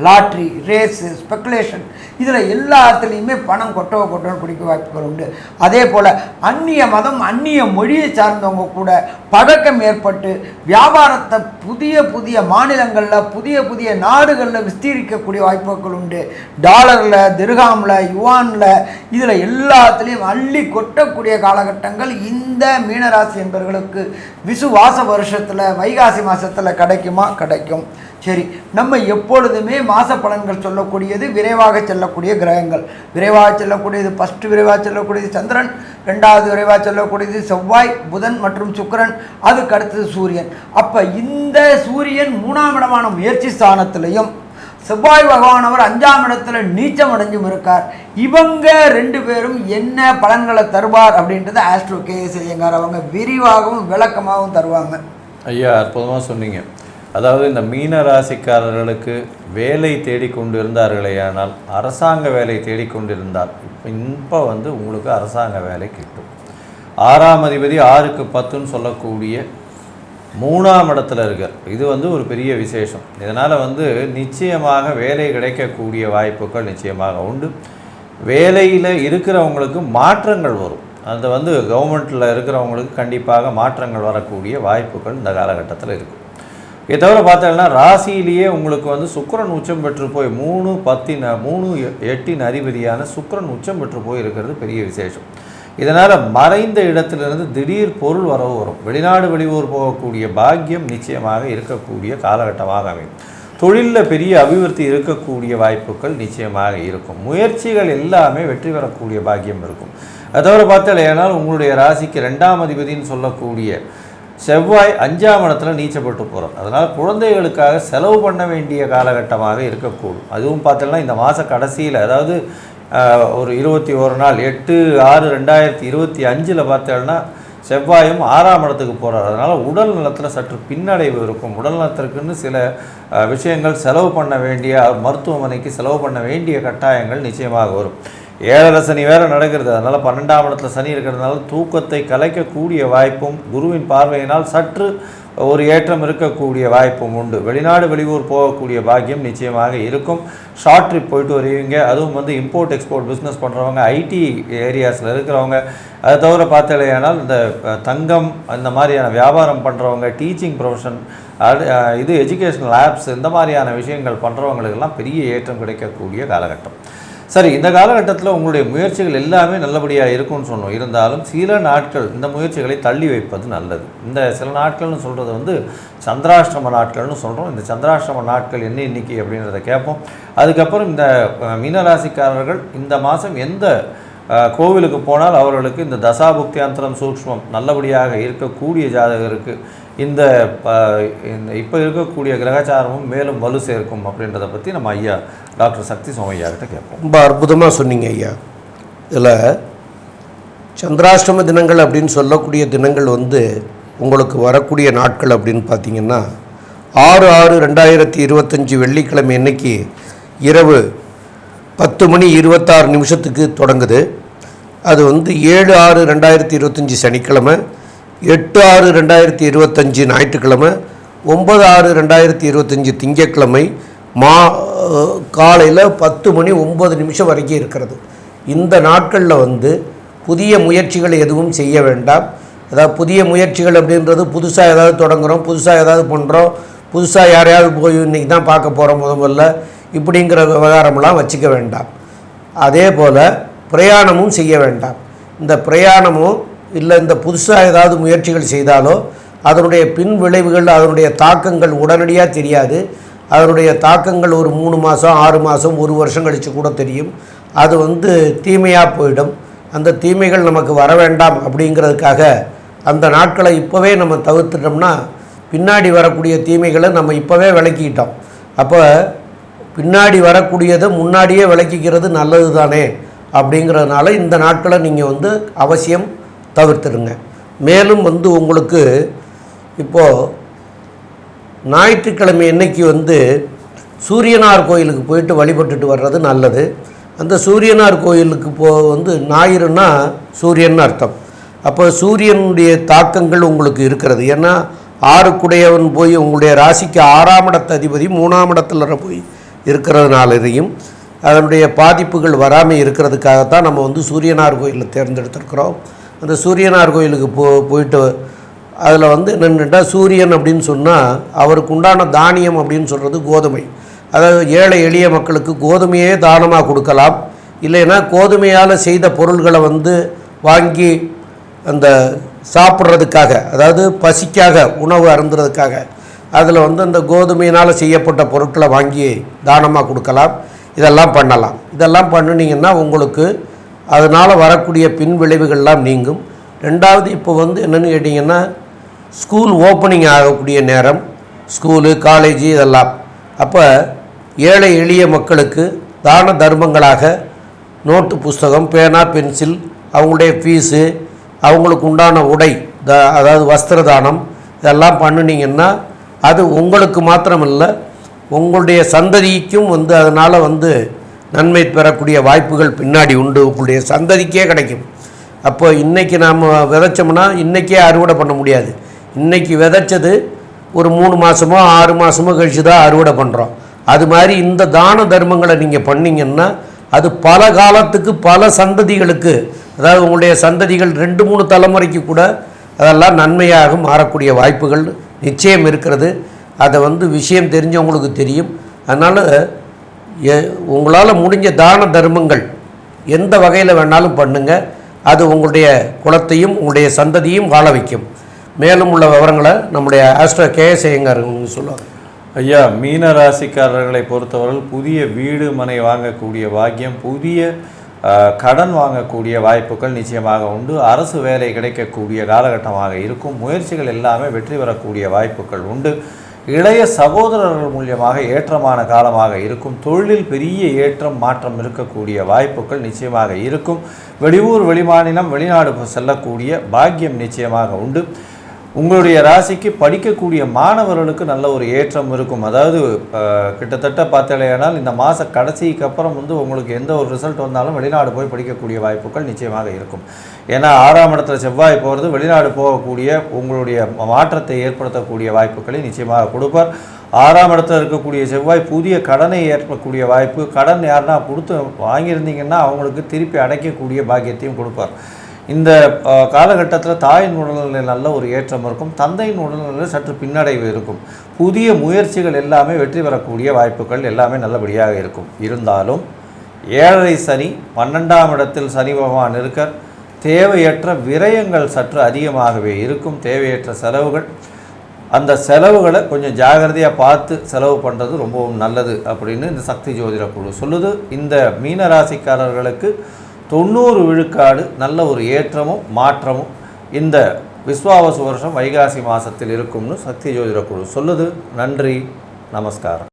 லாட்ரி, ரேஸு, ஸ்பெக்குலேஷன் இதில் எல்லாத்துலேயுமே பணம் கொட்டோன்னு பிடிக்க வாய்ப்புகள் உண்டு. அதே போல் அந்நிய மதம், அந்நிய மொழியை சார்ந்தவங்க கூட பழக்கம் ஏற்பட்டு வியாபாரத்தை புதிய புதிய மாநிலங்களில், புதிய புதிய நாடுகளில் விஸ்தீரிக்கக்கூடிய வாய்ப்புகள் உண்டு. டாலரில், திர்ஹாமில், யுவானில் இதில் எல்லாத்துலேயும் அள்ளி கொட்டக்கூடிய காலகட்டங்கள் இந்த மீனராசி என்பவர்களுக்கு விசுவாச வருஷத்தில் வைகாசி மாதத்தில் கிடைக்குமா? கிடைக்கும். சரி, நம்ம எப்பொழுதுமே மாத பலன்கள் சொல்லக்கூடியது விரைவாக செல்லக்கூடிய கிரகங்கள். விரைவாக செல்லக்கூடியது ஃபஸ்ட்டு விரைவாக செல்லக்கூடியது சந்திரன், 2வது விரைவாக செல்லக்கூடியது செவ்வாய், புதன் மற்றும் சுக்கிரன், அதுக்கு அடுத்தது சூரியன். அப்போ இந்த சூரியன் 3ஆம் இடமான முயற்சி ஸ்தானத்திலையும் செவ்வாய் பகவானவர் 5ஆம் இடத்துல நீச்சம் அடைஞ்சும் இருக்கார். இவங்க 2 பேரும் என்ன பலன்களை தருவார் அப்படின்றத ஆஸ்ட்ரோ கேஎஸ் ஐயங்கார் அவங்க விரிவாகவும் விளக்கமாகவும் தருவாங்க. ஐயா, அற்புதமாக சொன்னீங்க. அதாவது இந்த மீன ராசிக்காரர்களுக்கு வேலை தேடிக்கொண்டு இருந்தார்களே, ஆனால் அரசாங்க வேலை தேடிக்கொண்டிருந்தால் இப்போ உங்களுக்கு அரசாங்க வேலை கிட்டும். 6ஆம் அதிபதி 6க்கு 10ன்னு சொல்லக்கூடிய 3ஆம் இடத்துல இருக்கார். இது ஒரு பெரிய விசேஷம். இதனால் நிச்சயமாக வேலை கிடைக்கக்கூடிய வாய்ப்புகள் நிச்சயமாக உண்டு. வேலையில் இருக்கிறவங்களுக்கு மாற்றங்கள் வரும். அந்த கவர்மெண்ட்டில் இருக்கிறவங்களுக்கு கண்டிப்பாக மாற்றங்கள் வரக்கூடிய வாய்ப்புகள் இந்த காலகட்டத்தில் இருக்குது. இதை தவிர பார்த்தீங்கன்னா ராசியிலேயே உங்களுக்கு சுக்கிரன் உச்சம் பெற்று போய் 3/8 அதிபதியான சுக்கிரன் உச்சம் பெற்று போய் இருக்கிறது பெரிய விசேஷம். இதனால் மறைந்த இடத்திலிருந்து திடீர் பொருள் வரவு வரும். வெளிநாடு வெளியூர் போகக்கூடிய பாக்கியம் நிச்சயமாக இருக்கக்கூடிய காலகட்டமாக அமையும். தொழிலில் பெரிய அபிவிருத்தி இருக்கக்கூடிய வாய்ப்புகள் நிச்சயமாக இருக்கும். முயற்சிகள் எல்லாமே வெற்றி பெறக்கூடிய பாக்கியம் இருக்கும். அதை தவிர பார்த்தாலேனால் உங்களுடைய ராசிக்கு 2ஆம் அதிபதினு சொல்லக்கூடிய செவ்வாய் 5ஆம் இடத்துல நீச்சப்பட்டு போகிறார். அதனால் குழந்தைகளுக்காக செலவு பண்ண வேண்டிய காலகட்டமாக இருக்கக்கூடும். அதுவும் பார்த்தோம்னா இந்த மாத கடைசியில், அதாவது ஒரு 21 நாள் 8/6/2025 பார்த்தோம்னா செவ்வாயும் 6ஆம் இடத்துக்கு போகிறார். அதனால் உடல் நலத்தில் சற்று பின்னடைவு இருக்கும். உடல் நலத்திற்குன்னு சில விஷயங்கள் செலவு பண்ண வேண்டிய, மருத்துவமனைக்கு செலவு பண்ண வேண்டிய கட்டாயங்கள் நிச்சயமாக வரும். 7ரை சனி வேறு நடக்கிறது. அதனால் 12ஆம் இடத்துல சனி இருக்கிறதுனால தூக்கத்தை கலைக்கக்கூடிய வாய்ப்பும் குருவின் பார்வையினால் சற்று ஒரு ஏற்றம் இருக்கக்கூடிய வாய்ப்பும் உண்டு. வெளிநாடு வெளியூர் போகக்கூடிய பாக்கியம் நிச்சயமாக இருக்கும். ஷார்ட் ட்ரிப் போயிட்டு வருவீங்க. அதுவும் இம்போர்ட் எக்ஸ்போர்ட் பிஸ்னஸ் பண்ணுறவங்க, ஐடி ஏரியாஸில் இருக்கிறவங்க, அதை தவிர பார்த்தாலேயானால் இந்த தங்கம் அந்த மாதிரியான வியாபாரம் பண்ணுறவங்க, டீச்சிங் ப்ரொஃபஷன், இது எஜுகேஷனல் ஆப்ஸ், இந்த மாதிரியான விஷயங்கள் பண்ணுறவங்களுக்கெல்லாம் பெரிய ஏற்றம் கிடைக்கக்கூடிய காலகட்டம். சரி, இந்த காலகட்டத்தில் உங்களுடைய முயற்சிகள் எல்லாமே நல்லபடியாக இருக்கும்னு சொன்னோம். இருந்தாலும் சில நாட்கள் இந்த முயற்சிகளை தள்ளி வைப்பது நல்லது. இந்த சில நாட்கள்னு சொல்கிறது சந்திராஷ்டிரம நாட்கள்னு சொல்கிறோம். இந்த சந்திராஷ்டிரம நாட்கள் என்ன இன்னைக்கு அப்படின்றத கேட்போம். அதுக்கப்புறம் இந்த மீனராசிக்காரர்கள் இந்த மாதம் எந்த கோவிலுக்கு போனால் அவர்களுக்கு இந்த தசாபுக்தியாந்திரம் சூக்ஷ்மம் நல்லபடியாக இருக்கக்கூடிய ஜாதகருக்கு இந்த இப்போ இருக்கக்கூடிய கிரகச்சாரமும் மேலும் வலு சேர்க்கும் அப்படின்றத பற்றி நம்ம ஐயா டாக்டர் சக்தி சோமையா கிட்ட கேட்போம். ரொம்ப அற்புதமாக சொன்னீங்க ஐயா. இதில் சந்திராஷ்டம தினங்கள் அப்படின்னு சொல்லக்கூடிய தினங்கள் உங்களுக்கு வரக்கூடிய நாட்கள் அப்படின்னு பார்த்தீங்கன்னா 6/6/2025 வெள்ளிக்கிழமை அன்னைக்கு இரவு 10:26 தொடங்குது. அது 7/6/2025 சனிக்கிழமை, 8/6/2025 ஞாயிற்றுக்கிழமை, 9/6/2025 திங்கட்கிழமை காலையில் 10:09 வரைக்கும் இருக்கிறது. இந்த நாட்களில் புதிய முயற்சிகள் எதுவும் செய்ய வேண்டாம். அதாவது புதிய முயற்சிகள் அப்படின்றது புதுசாக ஏதாவது தொடங்குகிறோம், புதுசாக ஏதாவது பண்ணுறோம், புதுசாக யாரையாவது போய் இன்றைக்கி தான் பார்க்க போகிறோம் முதல்ல இப்படிங்கிற விவகாரமெல்லாம் வச்சுக்க வேண்டாம். அதே போல் பிரயாணமும் செய்ய வேண்டாம். இந்த பிரயாணமும் இல்லை இந்த புதுசாக ஏதாவது முயற்சிகள் செய்தாலோ அதனுடைய பின் விளைவுகள், அதனுடைய தாக்கங்கள் உடனடியாக தெரியாது. அதனுடைய தாக்கங்கள் ஒரு 3 மாதம் 6 மாதம் 1 வருஷம் கழித்து கூட தெரியும். அது தீமையாக போயிடும். அந்த தீமைகள் நமக்கு வர வேண்டாம் அப்படிங்கிறதுக்காக அந்த நாட்களை இப்போவே நம்ம தவிர்த்துட்டோம்னா பின்னாடி வரக்கூடிய தீமைகளை நம்ம இப்போவே விளக்கிட்டோம். அப்போ பின்னாடி வரக்கூடியதை முன்னாடியே விளக்கிக்கிறது நல்லது தானே அப்படிங்கிறதுனால இந்த நாட்களை நீங்கள் அவசியம் தவிர்த்துடுங்க. மேலும் உங்களுக்கு இப்போது ஞாயிற்றுக்கிழமை அன்னைக்கு சூரியனார் கோயிலுக்கு போயிட்டு வழிபட்டுட்டு வர்றது நல்லது. அந்த சூரியனார் கோயிலுக்கு ஞாயிறுனா சூரியன் அர்த்தம். அப்போ சூரியனுடைய தாக்கங்கள் உங்களுக்கு இருக்கிறது. ஏன்னா 6குடையவன் போய் உங்களுடைய ராசிக்கு 6ஆம் இடத்து அதிபதி 3ஆம் இடத்துல போய் இருக்கிறதுனால இதையும் அதனுடைய பாதிப்புகள் வராமல் இருக்கிறதுக்காகத்தான் நம்ம சூரியனார் கோயிலில் தேர்ந்தெடுத்திருக்கிறோம். அந்த சூரியனார் கோயிலுக்கு போயிட்டு அதில் என்னென்னா சூரியன் அப்படின்னு சொன்னால் அவருக்கு உண்டான தானியம் அப்படின்னு சொல்கிறது கோதுமை. அதாவது ஏழை எளிய மக்களுக்கு கோதுமையே தானமாக கொடுக்கலாம். இல்லைன்னா கோதுமையால் செய்த பொருள்களை வாங்கி அந்த சாப்பிட்றதுக்காக, அதாவது பசிக்காக உணவு அருந்துறதுக்காக அதில் அந்த கோதுமையினால் செய்யப்பட்ட பொருட்களை வாங்கி தானமாக கொடுக்கலாம். இதெல்லாம் பண்ணலாம். இதெல்லாம் பண்ணினீங்கன்னா உங்களுக்கு அதனால் வரக்கூடிய பின் விளைவுகள்லாம் நீங்கும். ரெண்டாவது இப்போ என்னென்னு கேட்டிங்கன்னா ஸ்கூல் ஓப்பனிங் ஆகக்கூடிய நேரம், ஸ்கூலு காலேஜு இதெல்லாம். அப்போ ஏழை எளிய மக்களுக்கு தான தர்மங்களாக நோட்டு புஸ்தகம், பேனா, பென்சில், அவங்களுடைய ஃபீஸு, அவங்களுக்கு உண்டான உடை, அதாவது வஸ்திர தானம் இதெல்லாம் பண்ணினீங்கன்னா அது உங்களுக்கு மாத்திரமில்லை உங்களுடைய சந்ததிக்கும் அதனால் நன்மை பெறக்கூடிய வாய்ப்புகள் பின்னாடி உண்டு. உங்களுடைய சந்ததிக்கே கிடைக்கும். அப்போ இன்றைக்கி நாம் விதைச்சோம்னா இன்றைக்கே அறுவடை பண்ண முடியாது. இன்றைக்கி விதைச்சது ஒரு 3 மாதமோ 6 மாதமோ கழித்து தான் அறுவடை பண்ணுறோம். அது மாதிரி இந்த தான தர்மங்களை நீங்கள் பண்ணிங்கன்னா அது பல காலத்துக்கு பல சந்ததிகளுக்கு, அதாவது உங்களுடைய சந்ததிகள் 2-3 தலைமுறைக்கு கூட அதெல்லாம் நன்மையாக மாறக்கூடிய வாய்ப்புகள் நிச்சயம் இருக்கிறது. அதை விஷயம் தெரிஞ்சவங்களுக்கு தெரியும். அதனால் உங்களால் முடிஞ்ச தான தர்மங்கள் எந்த வகையில் வேணாலும் பண்ணுங்கள். அது உங்களுடைய குலத்தையும் உங்களுடைய சந்ததியும் வாழ வைக்கும். மேலும் உள்ள விவரங்களை நம்முடைய ஆஸ்ட்ரோ கேஎஸ் ஐயங்கார் சொல்லுவாங்க. ஐயா, மீன ராசிக்காரர்களை பொறுத்தவரை புதிய வீடு மனை வாங்கக்கூடிய பாக்கியம், புதிய கடன் வாங்கக்கூடிய வாய்ப்புகள் நிச்சயமாக உண்டு. அரசு வேலை கிடைக்கக்கூடிய காலகட்டமாக இருக்கும். முயற்சிகள் எல்லாமே வெற்றி பெறக்கூடிய வாய்ப்புகள் உண்டு. இளைய சகோதரர்கள் மூலியமாக ஏற்றமான காலமாக இருக்கும். தொழிலில் பெரிய ஏற்றம் மாற்றம் இருக்கக்கூடிய வாய்ப்புகள் நிச்சயமாக இருக்கும். வெளியூர் வெளிமாநிலம் வெளிநாடு செல்லக்கூடிய பாக்கியம் நிச்சயமாக உண்டு. உங்களுடைய ராசிக்கு படிக்கக்கூடிய மாணவர்களுக்கு நல்ல ஒரு ஏற்றம் இருக்கும். அதாவது கிட்டத்தட்ட பார்த்தலையானால் இந்த மாத கடைசிக்கு அப்புறம் உங்களுக்கு எந்த ஒரு ரிசல்ட் வந்தாலும் வெளிநாடு போய் படிக்கக்கூடிய வாய்ப்புகள் நிச்சயமாக இருக்கும். ஏன்னா 6ஆம் இடத்துல செவ்வாய் போகிறது வெளிநாடு போகக்கூடிய உங்களுடைய மாற்றத்தை ஏற்படுத்தக்கூடிய வாய்ப்புகளை நிச்சயமாக கொடுப்பார். 6ஆம் இடத்துல இருக்கக்கூடிய செவ்வாய் புதிய கடனை ஏற்படக்கூடிய வாய்ப்பு, கடன் யாருன்னா கொடுத்து வாங்கியிருந்தீங்கன்னா அவங்களுக்கு திருப்பி அடைக்கக்கூடிய பாக்கியத்தையும் கொடுப்பார். இந்த காலகட்டத்தில் தாயின் உடல்நிலையில் நல்ல ஒரு ஏற்றம் இருக்கும். தந்தையின் உடல்நிலையில் சற்று பின்னடைவு இருக்கும். புதிய முயற்சிகள் எல்லாமே வெற்றி பெறக்கூடிய வாய்ப்புகள் எல்லாமே நல்லபடியாக இருக்கும். இருந்தாலும் 7.5 சனி 12ஆம் இடத்தில் சனி பகவான் இருக்க தேவையற்ற விரயங்கள் சற்று அதிகமாகவே இருக்கும். தேவையற்ற செலவுகள், அந்த செலவுகளை கொஞ்சம் ஜாகிரதையாக பார்த்து செலவு பண்ணுறது ரொம்பவும் நல்லது அப்படின்னு இந்த சக்தி ஜோதிட குழு சொல்லுது. இந்த மீன ராசிக்காரர்களுக்கு 90 விழுக்காடு நல்ல ஒரு ஏற்றமும் மாற்றமும் இந்த விஸ்வாவசு வருஷம் வைகாசி மாதத்தில் இருக்கும்னு சக்தி ஜோதிட குழு சொல்லுது. நன்றி, நமஸ்காரம்.